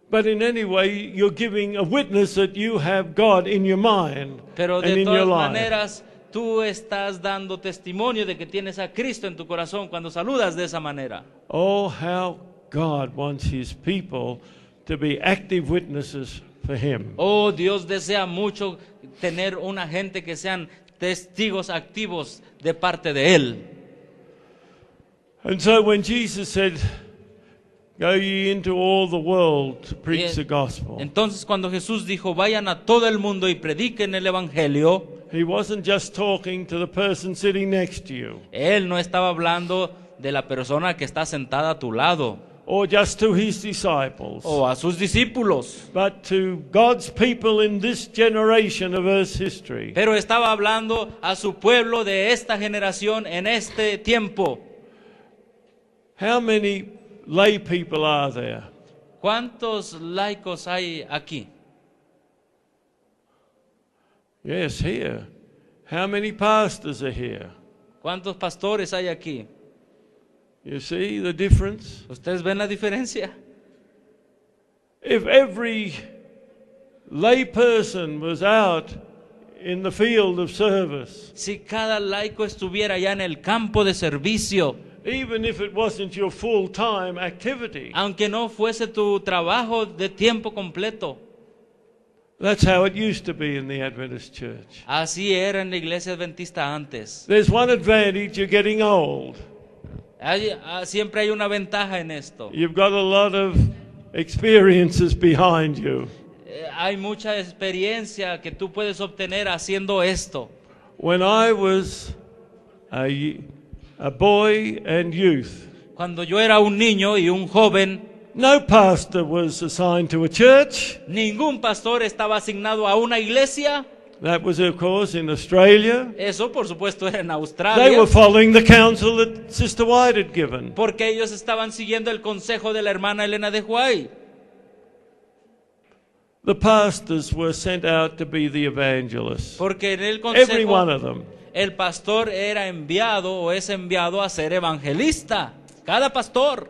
But in any way, you're giving a witness that you have God in your mind pero and de in your todas life. maneras tú estás dando testimonio de que tienes a Cristo en tu corazón cuando saludas de esa manera. Oh, how God wants His people to be active witnesses for Him. Oh, Dios desea mucho tener una gente que sean testigos activos de parte de Él. And so when Jesus said, go ye into all the world to preach Y the gospel, entonces cuando Jesús dijo, vayan a todo el mundo y prediquen el evangelio, He wasn't just talking to the person sitting next to you, Él no estaba hablando de la persona que está sentada a tu lado or just to His disciples, o a sus discípulos, but to God's people in this generation of Earth's history. pero estaba hablando a su pueblo de esta generación en este tiempo. How many lay people are there? ¿Cuántos laicos hay aquí? Yes, here. How many pastors are here? ¿Cuántos pastores hay aquí? You see the difference? ¿Ustedes ven la diferencia? If every lay person was out in the field of service, Si cada laico estuviera ya en el campo de servicio, even if it wasn't your full-time activity, aunque no fuese tu trabajo de tiempo completo, that's how it used to be in the Adventist church. así era en la iglesia adventista antes. There's one advantage, you're getting old. Siempre hay una ventaja en esto. You've got a lot of experiences behind you. Hay mucha experiencia que tú puedes obtener haciendo esto. When I was a boy and youth, Cuando yo era un niño y un joven, no pastor was assigned to a church. ningún pastor estaba asignado a una iglesia. That was, of course, in Australia. Eso, por supuesto, era en They Australia, were following the counsel that Sister White had given. porque ellos estaban siguiendo el consejo de la hermana Elena de White. The pastors were sent out to be the evangelists. Porque en el Every one consejo of them. el pastor era enviado o es enviado a ser evangelista. Cada pastor.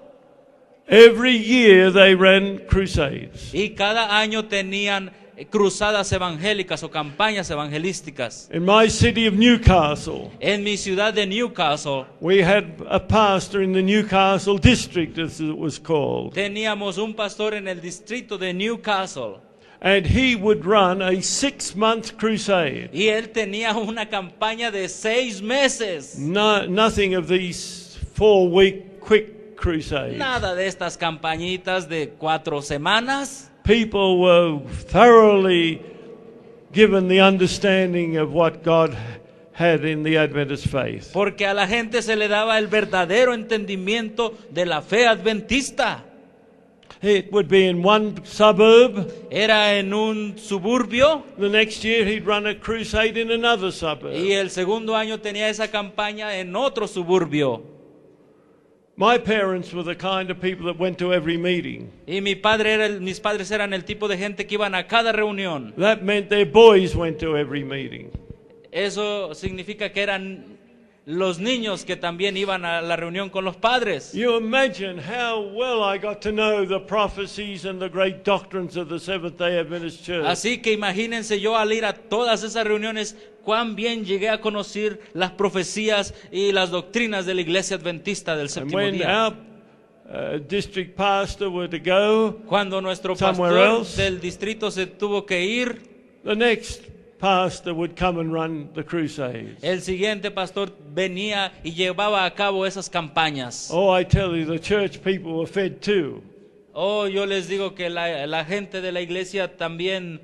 Every year they ran crusades. Y cada año tenían cruzadas evangélicas o campañas evangelísticas. In my city of Newcastle, En mi ciudad de Newcastle we had a pastor in the Newcastle district, as it was called. teníamos un pastor en el distrito de Newcastle. And he would run a 6-month crusade. Y él tenía una campaña de 6 meses. No, nothing of these 4-week quick crusades. Nada de estas campañitas de 4 semanas. People were thoroughly given the understanding of what God had in the Adventist faith. Porque a la gente se le daba el verdadero entendimiento de la fe adventista. It would be in one suburb. Era en un suburbio The next year he'd run a crusade in another suburb. y el segundo año tenía esa campaña en otro suburbio. My parents were the kind of people that went to every meeting. Y mis padres eran el tipo de gente que iban a cada reunión. That meant their boys went to every meeting. Eso significa que eran los niños que también iban a la reunión con los padres. You imagine how well I got to know the prophecies and the great doctrines of the Seventh-day Adventist Church. Así que imagínense yo al ir a todas esas reuniones, cuán bien llegué a conocer las profecías y las doctrinas de la iglesia adventista del And séptimo when día. our district pastor were to go, Cuando nuestro somewhere pastor else, del distrito se tuvo que ir, the next pastor would come and run the crusades. el siguiente pastor venía y llevaba a cabo esas campañas. Oh, I tell you, the church people were fed too. Oh, yo les digo que la gente de la iglesia también,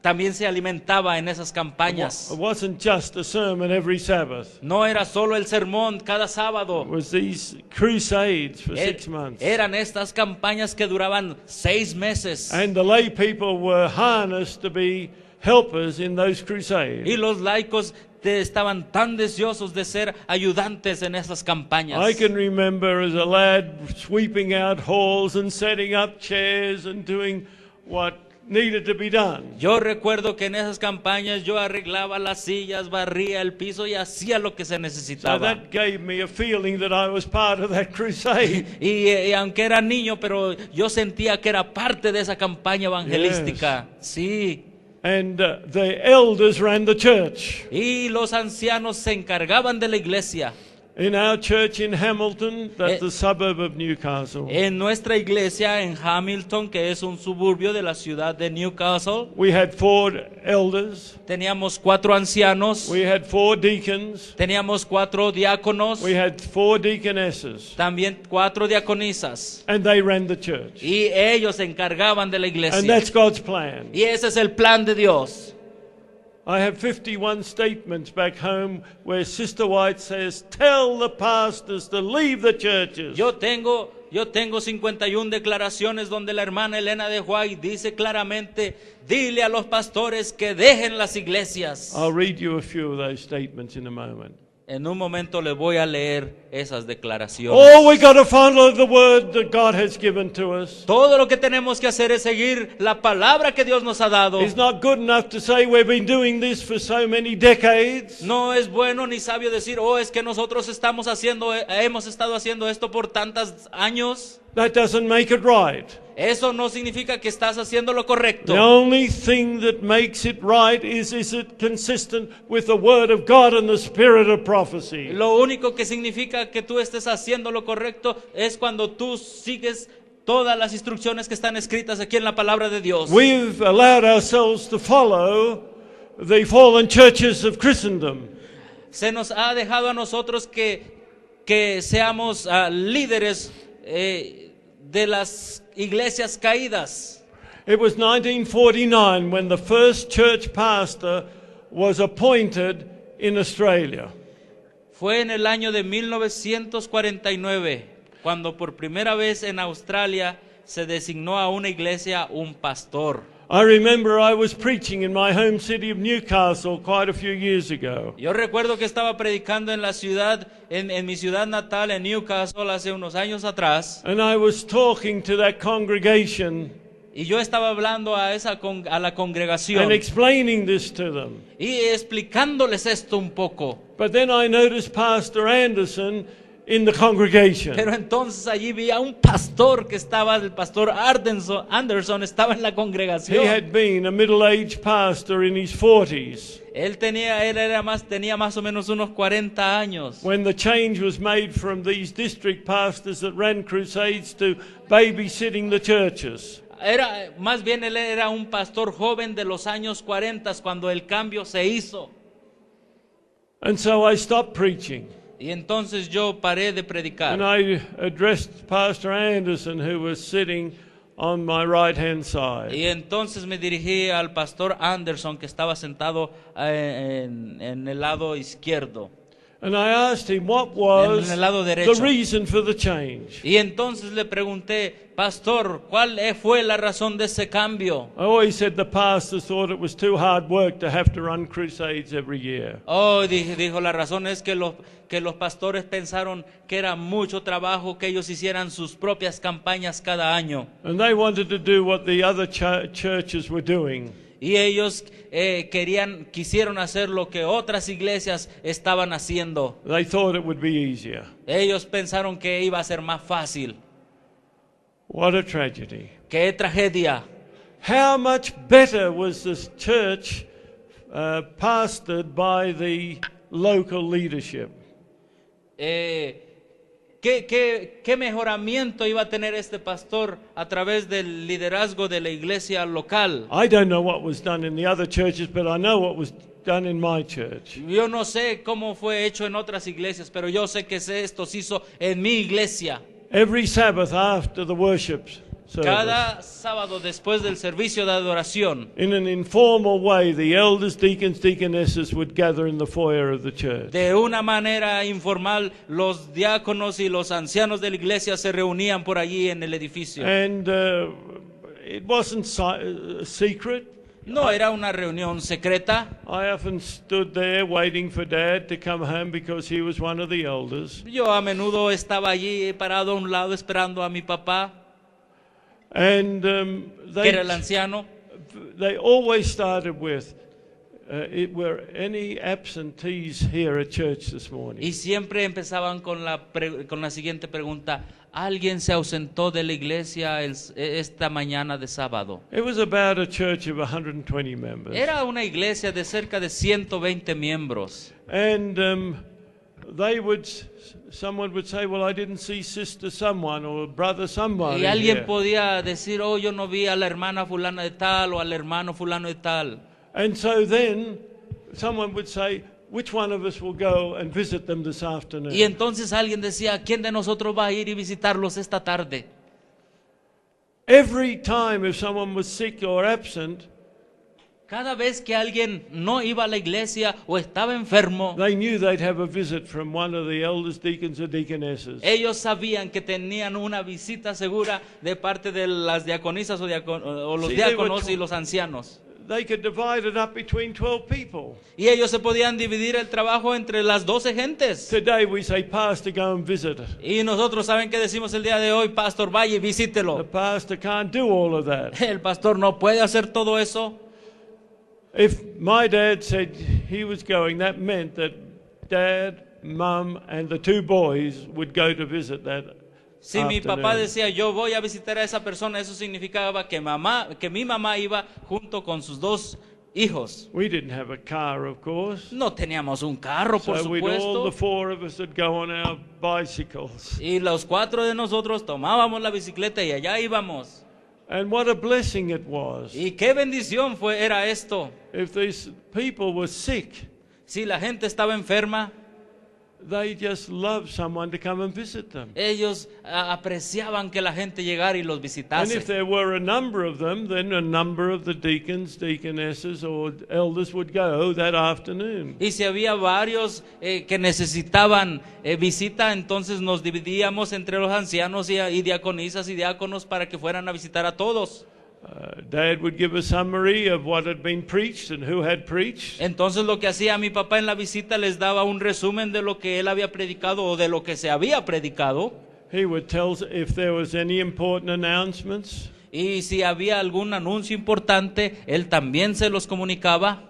también se alimentaba en esas campañas. It wasn't just a sermon every Sabbath. No era solo el sermón cada sábado. It was these crusades for 6 months. Eran estas campañas que duraban 6 meses. And the lay people were harnessed to be helpers in those crusades. Y los laicos estaban tan deseosos de ser ayudantes en esas campañas. I can remember as a lad sweeping out halls and setting up chairs and doing what needed to be done. Yo recuerdo que en esas campañas yo arreglaba las sillas, barría el piso y hacía lo que se So necesitaba. that gave me a feeling that I was part of that crusade. Y aunque era niño, pero yo sentía que era parte de esa campaña evangelística. Sí. And the elders ran the church. Y los ancianos se encargaban de la iglesia. In our church in Hamilton, that's the suburb of Newcastle, En nuestra iglesia en Hamilton, que es un suburbio de la ciudad de Newcastle, we had 4 elders, teníamos 4 ancianos, we had 4 deacons, teníamos 4 diáconos, we had 4 deaconesses, también 4 diaconisas. and they ran the church. Y ellos se encargaban de la And iglesia. that's God's plan. Y ese es el plan de Dios. I have 51 statements back home where Sister White says, tell the pastors to leave the churches. Yo tengo 51 declaraciones donde la hermana Elena de White dice claramente, dile a los pastores que dejen las iglesias. I'll read you a few of those statements in a moment. En un momento le voy a leer esas declaraciones. Oh, we got to follow the word that God has given to us. Todo lo que tenemos que hacer es seguir la palabra que Dios nos ha dado. It's not good enough to say we've been doing this for so many decades. No es bueno ni sabio decir, oh, es que nosotros hemos estado haciendo esto por tantos años. That doesn't make it right. Eso no significa que estás haciendo lo correcto. The only thing that makes it right is it consistent with the word of God and the spirit of prophecy. Lo único que significa que tú estés haciendo lo correcto es cuando tú sigues todas las instrucciones que están escritas aquí en la palabra de Dios. We've allowed ourselves to follow the fallen churches of Christendom. Se nos ha dejado a nosotros que seamos líderes de las iglesias caídas. It was 1949 when the first church pastor was appointed in Australia. Fue en el año de 1949 cuando por primera vez en Australia se designó a una iglesia un pastor. I remember I was preaching in my home city of Newcastle quite a few years ago. Yo recuerdo que estaba predicando en la ciudad, en mi ciudad natal, en Newcastle, hace unos años atrás. And I was talking to that congregation Y yo estaba hablando a la congregación and explaining this to them. y explicándoles esto un poco. But then I noticed Pastor Anderson in the congregation. Pero entonces allí vi a un pastor que estaba, el pastor Anderson estaba en la He congregación. had been a middle-aged pastor in his 40s Él tenía más o menos unos 40 años. when the change was made from these district pastors that ran crusades to babysitting the churches. Más bien él era un pastor joven de los años 40 cuando el cambio se hizo. And so I stopped preaching. Y entonces yo paré de predicar. And I addressed Pastor Anderson, who was sitting on my right-hand side. Y entonces me dirigí al pastor Anderson, que estaba sentado en el lado izquierdo. And I asked him what was En el lado derecho. the reason for the change. Y entonces le pregunté, pastor, ¿cuál fue la razón de ese cambio? Oh, he said the pastors thought it was too hard work to have to run crusades every year. Oh, dijo, la razón es que los pastores pensaron que era mucho trabajo que ellos hicieran sus propias campañas cada año. And they wanted to do what the other churches were doing. Y ellos quisieron hacer lo que otras iglesias estaban haciendo. They thought it would be easier. Ellos pensaron que iba a ser más fácil. What a tragedy. ¡Qué tragedia! How much better was this church pastored by the local leadership? ¿Qué mejoramiento iba a tener este pastor a través del liderazgo de la iglesia local? I don't know what was done in the other churches, but I know what was done in my church. Yo no sé cómo fue hecho en otras iglesias, pero yo sé que esto se hizo en mi iglesia. every Sabbath after the worship service, Cada sábado después del servicio de adoración, in an informal way, the elders, deacons, deaconesses would gather in the foyer of the church. de una manera informal, los diáconos y los ancianos de la iglesia se reunían por allí en el edificio. And it wasn't secret. No era una reunión secreta. I often stood there waiting for Dad to come home because he was one of the elders. Yo a menudo estaba allí parado a un lado esperando a mi papá, And que era el anciano. they always started with, were any absentees here at church this morning? Y siempre empezaban con la siguiente pregunta: ¿alguien se ausentó de la iglesia esta mañana de sábado? It was about a church of 120 members. Era una iglesia de cerca de 120 miembros. And someone would say, well, I didn't see sister someone or brother someone Y in alguien here. podía decir: oh, yo no vi a la hermana fulana de tal o al hermano fulano de tal. And so then someone would say, which one of us will go and visit them this afternoon? Y entonces alguien decía: ¿quién de nosotros va a ir y visitarlos esta tarde? Every time if someone was sick or absent, Cada vez que alguien no iba a la iglesia o estaba enfermo, they knew they'd have a visit from one of the elders, deacons, or deaconesses. ellos sabían que tenían una visita segura de parte de las diaconisas o los Sí, diáconos y los ancianos. They could divide it up between 12 people. Y ellos se podían dividir el trabajo entre las 12 gentes. Today we say, Pastor, go and visit it. Y nosotros, ¿saben qué decimos el día de hoy? Pastor, vaya y The visítelo. pastor can't do all of that. El pastor no puede hacer todo eso. If my dad said he was going, that meant that Dad, Mum, and the two boys would go to visit that Si mi papá afternoon. decía: yo voy a visitar a esa persona, eso significaba que mi mamá iba junto con sus dos hijos. We didn't have a car, of course. No teníamos un carro, por So all the supuesto. four of us would go on our bicycles. Y los 4 de nosotros tomábamos la bicicleta y allá íbamos. And what a blessing it was. Y qué bendición era esto. If these people were sick, Si la gente estaba enferma, they just loved someone to come and visit them. ellos apreciaban que la gente llegara y los And if visitase. there were a number of them, then a number of the deacons, deaconesses, or elders would go that afternoon. Y si había varios que necesitaban visita, entonces nos dividíamos entre los ancianos y diaconisas y diáconos para que fueran a visitar a todos. Dad would give a summary of what had been preached and who had preached. Entonces lo que hacía mi papá en la visita, les daba un resumen de lo que él había predicado o de lo que se había predicado. He would tell if there was any important announcements. Y si había algún anuncio importante, él también se los comunicaba.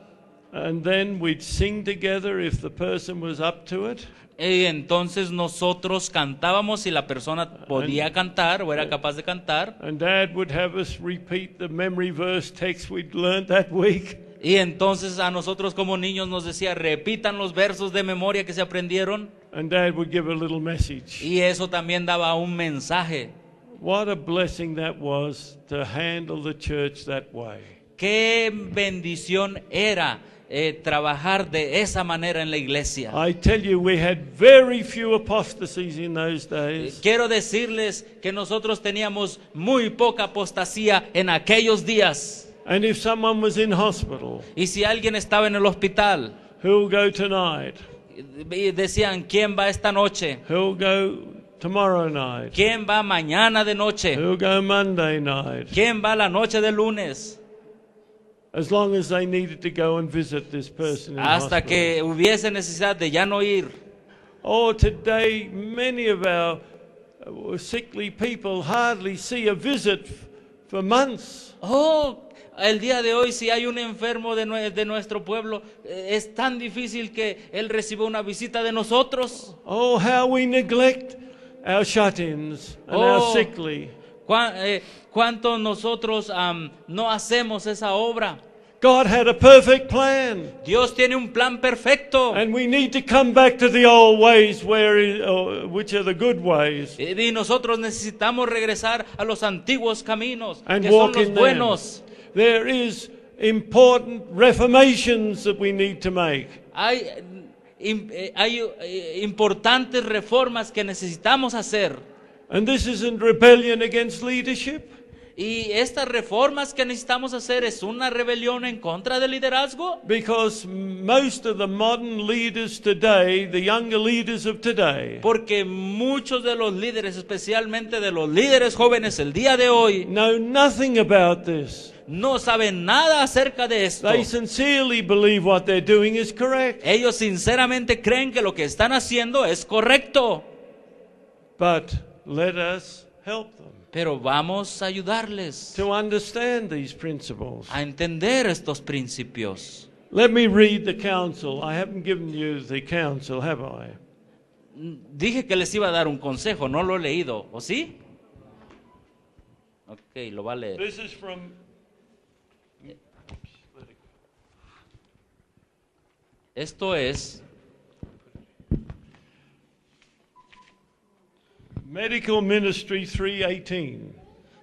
And then we'd sing together if the person was up to it. Y entonces nosotros cantábamos si la persona podía cantar o era capaz de cantar. And Dad would have us repeat the memory verse text we'd learned that week. Y entonces a nosotros como niños nos decía: repitan los versos de memoria que se aprendieron. And Dad would give a little message. Y eso también daba un mensaje. What a blessing that was to handle the church that way. Qué bendición era trabajar de esa manera en la iglesia. I tell you, we had very few apostasies in those days. Quiero decirles que nosotros teníamos muy poca apostasía en aquellos días. And if someone was in hospital, Y si alguien estaba en el hospital, who'll go tonight? y decían: ¿quién va esta noche? Who'll go tomorrow night? ¿Quién va mañana de noche? Who'll go Monday night? ¿Quién va la noche de lunes? As long as they needed to go and visit this person in Hasta hospital. que hubiese necesidad de ya no ir. Oh, today many of our sickly people hardly see a visit for months. Oh, el día de hoy, si hay un enfermo de nuestro pueblo, es tan difícil que él reciba una visita de nosotros. Oh, how we neglect our shut-ins and our sickly. ¿Cuánto nosotros no hacemos esa obra? God had a perfect plan. Dios tiene un plan perfecto. And we need to come back to the old ways which are the good ways. Y nosotros necesitamos regresar a los antiguos caminos, And que son walk los in buenos. them. There is important reformations that we need to make. Hay importantes reformas que necesitamos hacer. And this isn't rebellion against leadership. Y estas reformas que necesitamos hacer es una rebelión en contra del liderazgo. Because most of the modern leaders today, the younger leaders of today, Porque muchos de los líderes, especialmente de los líderes jóvenes el día de hoy, know nothing about this. no saben nada acerca de esto. They sincerely believe what they're doing is correct. Ellos sinceramente creen que lo que están haciendo es correcto. But let us help them Pero vamos a ayudarles to understand these principles. a entender estos principios. Let me read the counsel. I haven't given you the counsel, have I? Dije que les iba a dar un consejo, no lo he leído, ¿o sí? Ok, lo va a leer. This is from Esto es Medical Ministry 318.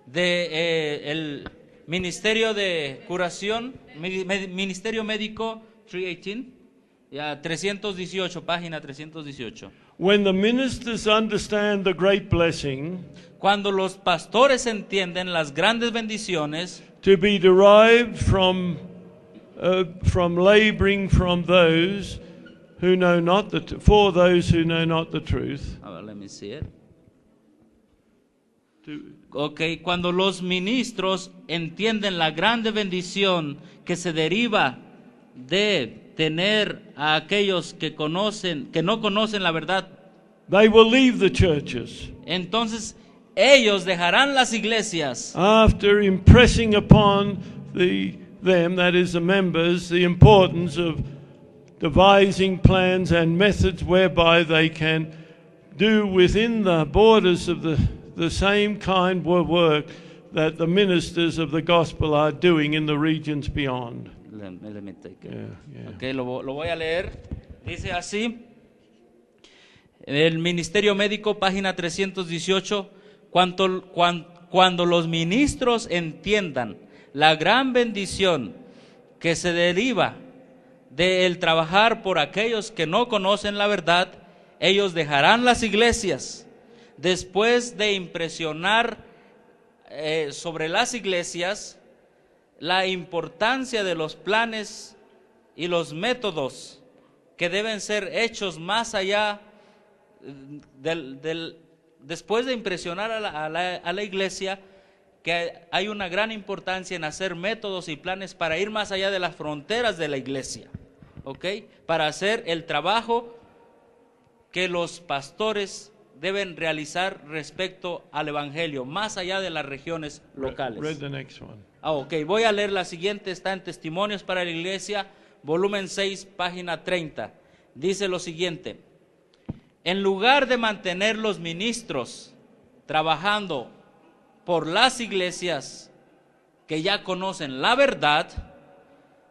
de el Ministerio de Curación, Ministerio Médico 318, ya 318, página 318. When the ministers understand the great blessing Cuando los pastores entienden las grandes bendiciones to be derived from laboring from those who know not for those who know not the truth. A ver, let me see it. To, Ok, cuando los ministros entienden la grande bendición que se deriva de tener a aquellos que no conocen la verdad, they will leave the churches entonces ellos dejarán las iglesias after impressing upon them, that is the members, the importance of devising plans and methods whereby they can do within the borders of the same kind of work that the ministers of the gospel are doing in the regions beyond. Let me take it. Yeah. Ok, lo voy a leer. Dice así, el Ministerio Médico, página 318, cuando los ministros entiendan la gran bendición que se deriva del trabajar por aquellos que no conocen la verdad, ellos dejarán las iglesias. Después de impresionar sobre las iglesias la importancia de los planes y los métodos que deben ser hechos más allá después de impresionar a la iglesia, que hay una gran importancia en hacer métodos y planes para ir más allá de las fronteras de la iglesia, ¿ok? Para hacer el trabajo que los pastores deben realizar respecto al evangelio, más allá de las regiones locales. Read the next one. Ok, voy a leer la siguiente, está en Testimonios para la Iglesia, volumen 6, página 30. Dice lo siguiente: en lugar de mantener los ministros trabajando por las iglesias que ya conocen la verdad,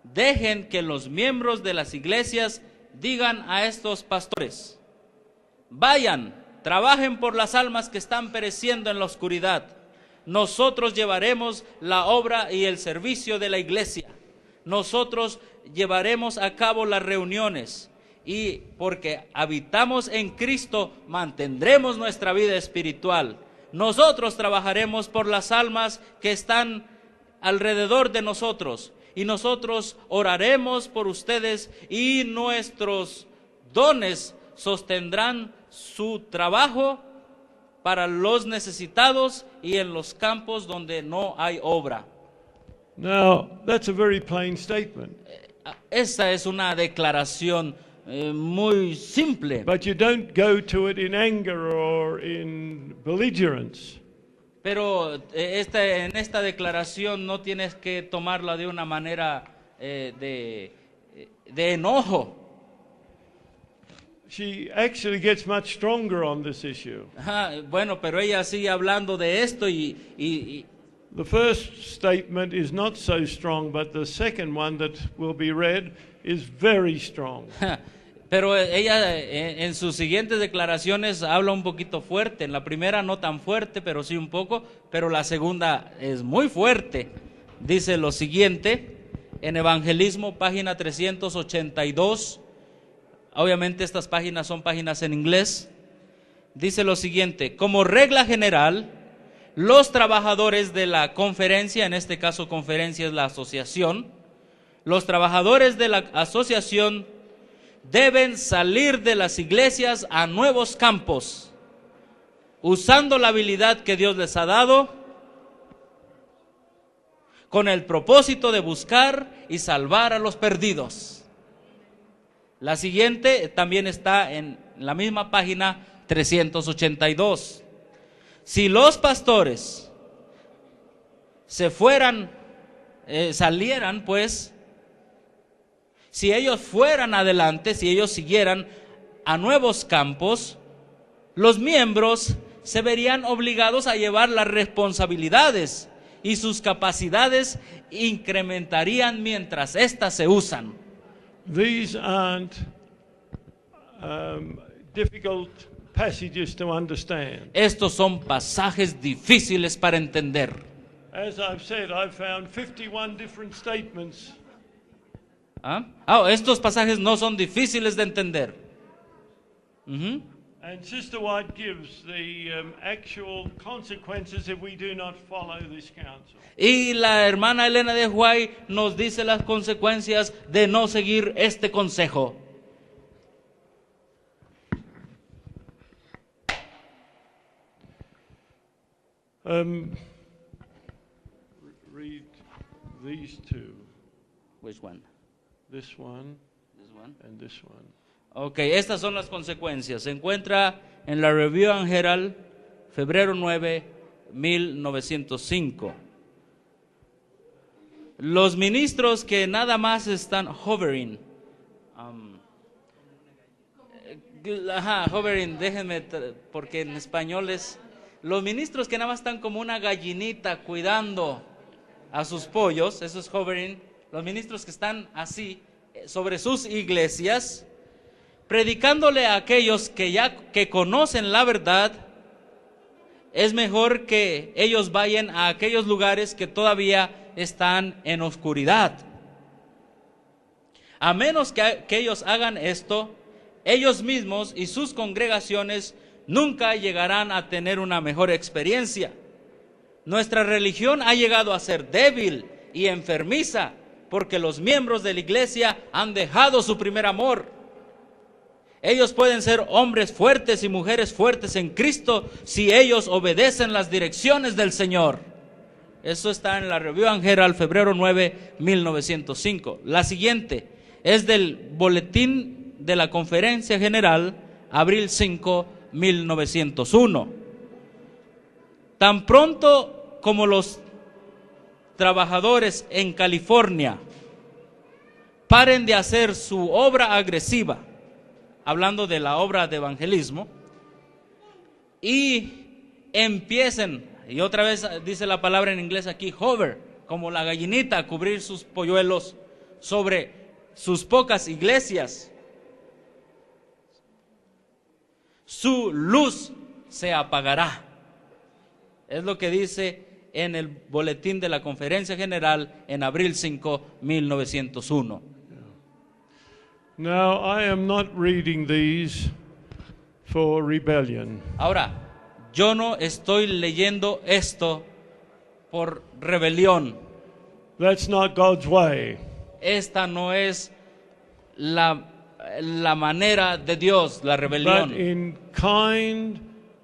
dejen que los miembros de las iglesias digan a estos pastores: vayan, trabajen por las almas que están pereciendo en la oscuridad. Nosotros llevaremos la obra y el servicio de la iglesia. Nosotros llevaremos a cabo las reuniones. Y porque habitamos en Cristo, mantendremos nuestra vida espiritual. Nosotros trabajaremos por las almas que están alrededor de nosotros. Y nosotros oraremos por ustedes, y nuestros dones sostendrán su trabajo para los necesitados y en los campos donde no hay obra. Now, that's a very plain statement. Esa es una declaración muy simple. But you don't go to it in anger or in belligerence. Pero en esta declaración no tienes que tomarla de una manera de enojo. She actually gets much stronger on this issue. Ajá, bueno, pero ella sigue hablando de esto y The first statement is not so strong, but the second one that will be read is very strong. pero ella en sus siguientes declaraciones habla un poquito fuerte. En la primera no tan fuerte, pero sí un poco, pero la segunda es muy fuerte. Dice lo siguiente en Evangelismo, página 382. Obviamente estas páginas son páginas en inglés. dice lo siguiente: como regla general, los trabajadores de la conferencia, en este caso conferencia es la asociación, los trabajadores de la asociación deben salir de las iglesias a nuevos campos, usando la habilidad que Dios les ha dado, con el propósito de buscar y salvar a los perdidos. La siguiente también está en la misma página 382. Si los pastores salieran, pues, si ellos fueran adelante, si ellos siguieran a nuevos campos, los miembros se verían obligados a llevar las responsabilidades y sus capacidades incrementarían mientras éstas se usan. These aren't difficult passages to understand. Estos son pasajes difíciles para entender. As I've said, I've found 51 different statements. Estos pasajes no son difíciles de entender. And Sister White gives the actual consequences if we do not follow this counsel. Y la hermana Elena de White nos dice las consecuencias de no seguir este consejo. Read these two. Which one? This one This one. and this one. Ok, estas son las consecuencias. Se encuentra en la Review and Herald, febrero 9, 1905. Los ministros que nada más están hovering, hovering, déjenme, porque en español es, los ministros que nada más están como una gallinita cuidando a sus pollos, eso es hovering. Los ministros que están así sobre sus iglesias, predicándole a aquellos que conocen la verdad, es mejor que ellos vayan a aquellos lugares que todavía están en oscuridad. A menos que ellos hagan esto, ellos mismos y sus congregaciones nunca llegarán a tener una mejor experiencia. Nuestra religión ha llegado a ser débil y enfermiza porque los miembros de la iglesia han dejado su primer amor. Ellos pueden ser hombres fuertes y mujeres fuertes en Cristo si ellos obedecen las direcciones del Señor. Eso está en la Review and Herald, febrero 9, 1905. La siguiente es del Boletín de la Conferencia General, abril 5, 1901. Tan pronto como los trabajadores en California paren de hacer su obra agresiva, hablando de la obra de evangelismo, y empiecen, y otra vez dice la palabra en inglés aquí, hover, como la gallinita, a cubrir sus polluelos sobre sus pocas iglesias, su luz se apagará. Es lo que dice en el Boletín de la Conferencia General en abril 5, 1901. Now, I am not reading these for rebellion. Ahora, yo no estoy leyendo esto por rebelión. That's not God's way. Esta no es la manera de Dios, la But rebelión. in kind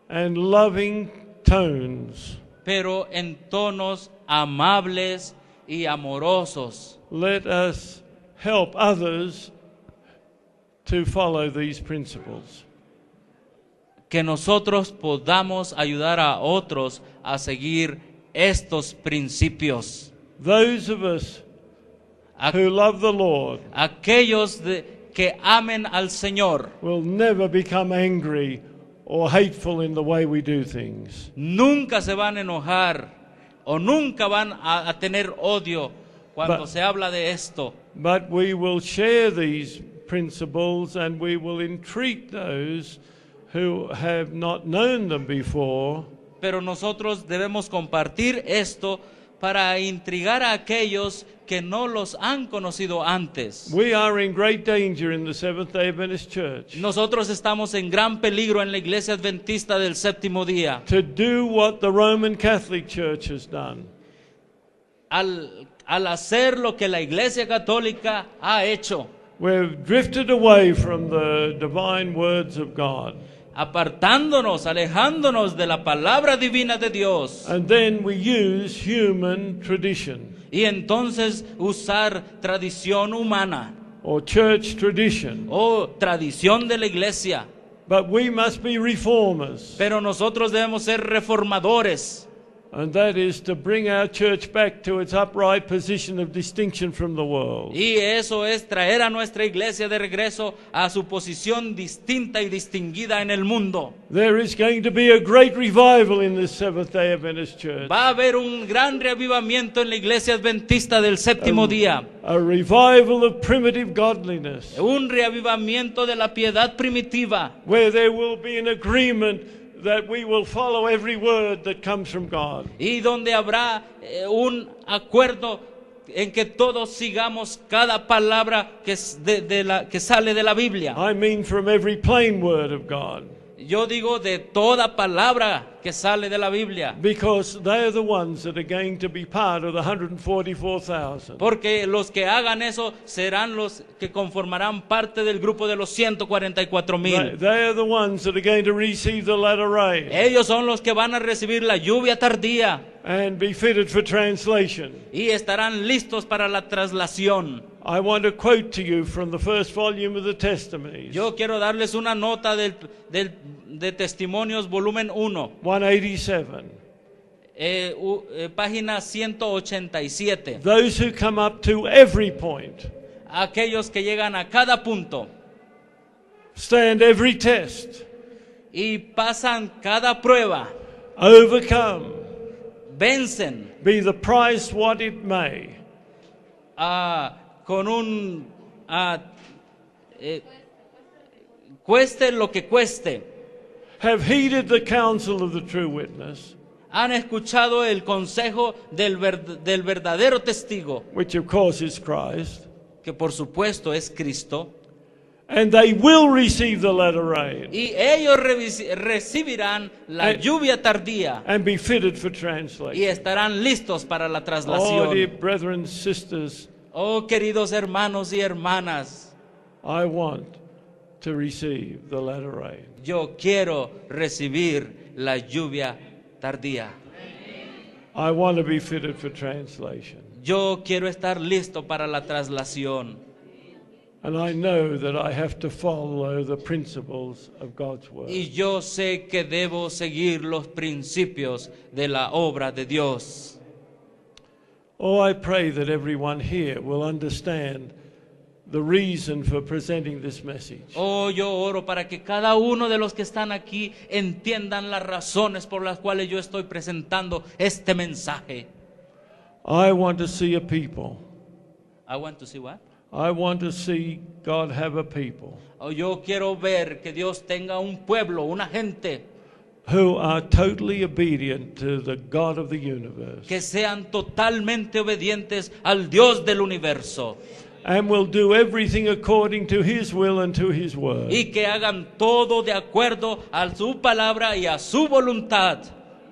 and loving tones, Pero en tonos amables y amorosos. let us help others to follow these principles. Que nosotros podamos ayudar a otros a seguir estos principios. Those of us who love the Lord Aquellos que amen al Señor will never become angry or hateful in the way we do things. nunca se van a enojar o nunca van a tener odio cuando se habla de esto. But we will share these principles and we will entreat those who have not known them before Pero nosotros debemos compartir esto para intrigar a aquellos que no los han conocido antes. We are in great danger in the Seventh-day Adventist Church Nosotros estamos en gran peligro en la iglesia adventista del séptimo día. to do what the Roman Catholic Church has done. Al hacer lo que la iglesia católica ha hecho, We've drifted away from the divine words of God. apartándonos, alejándonos de la palabra divina de Dios, And then we use human tradition y entonces usar tradición humana or church tradition. o tradición de la iglesia. But we must be reformers. Pero nosotros debemos ser reformadores, And that is to bring our church back to its upright position of distinction from the world. y eso es traer a nuestra iglesia de regreso a su posición distinta y distinguida en el mundo. There is going to be a great revival in this Seventh-day Adventist Church. Va a haber un gran reavivamiento en la iglesia adventista del séptimo día, A revival of primitive godliness, un reavivamiento de la piedad primitiva, where there will be an agreement that we will follow every word that comes from God. y donde habrá un acuerdo en que todos sigamos cada palabra que sale de la Biblia. I mean from every plain word of God, Yo digo de toda palabra que sale de la Biblia, because they are the ones that are going to be part of the 144,000. porque los que hagan eso serán los que conformarán parte del grupo de los 144,000. They are the ones that are going to receive the latter rain Ellos son los que van a recibir la lluvia tardía and be fitted for translation. y estarán listos para la traslación. I want to quote to you from the first volume of the Testimonies, Yo quiero darles una nota de Testimonios, volumen 1, 187. página 187. Those who come up to every point, Aquellos que llegan a cada punto stand every test, y pasan cada prueba, overcome, vencen be the price what it may. Con un cueste lo que cueste. Have heeded the counsel of the true witness, Han escuchado el consejo del verdadero testigo, which of course is Christ, que por supuesto es Cristo, and they will receive the latter rain y ellos recibirán la lluvia tardía and be fitted for y translation. estarán listos para la Oh, dear traslación. brethren and sisters, Oh, queridos hermanos y hermanas, I want to receive the latter rain. yo quiero recibir la lluvia tardía. I want to be fitted for translation. Yo quiero estar listo para la traslación. And I know that I have to follow the principles of God's word. Y yo sé que debo seguir los principios de la obra de Dios. Oh, I pray that everyone here will understand the reason for presenting this message. Oh, yo oro para que cada uno de los que están aquí entiendan las razones por las cuales yo estoy presentando este mensaje. I want to see a people. I want to see what? I want to see God have a people Oh, yo quiero ver que Dios tenga un pueblo, una gente who are totally obedient to the God of the universe que sean totalmente obedientes al Dios del universo and will do everything according to His will and to His word. y que hagan todo de acuerdo a su palabra y a su voluntad.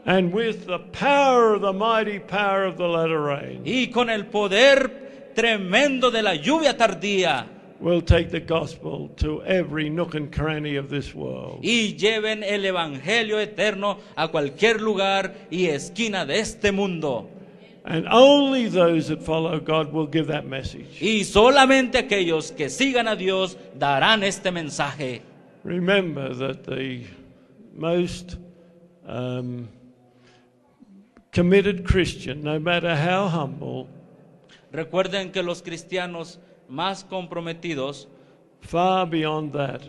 And with the power of the mighty power of the latter rain, Y con el poder tremendo de la lluvia tardía, will take the gospel to every nook and cranny of this world. y lleven el evangelio eterno a cualquier lugar y esquina de este mundo. And only those that follow God will give that message. Y solamente aquellos que sigan a Dios darán este mensaje. Remember that the most committed Christian, no matter how humble, Recuerden que los cristianos más comprometidos far beyond that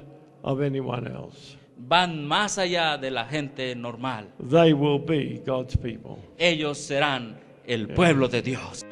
of anyone else, van más allá de la gente normal. they will be God's people. Ellos serán el pueblo de Dios.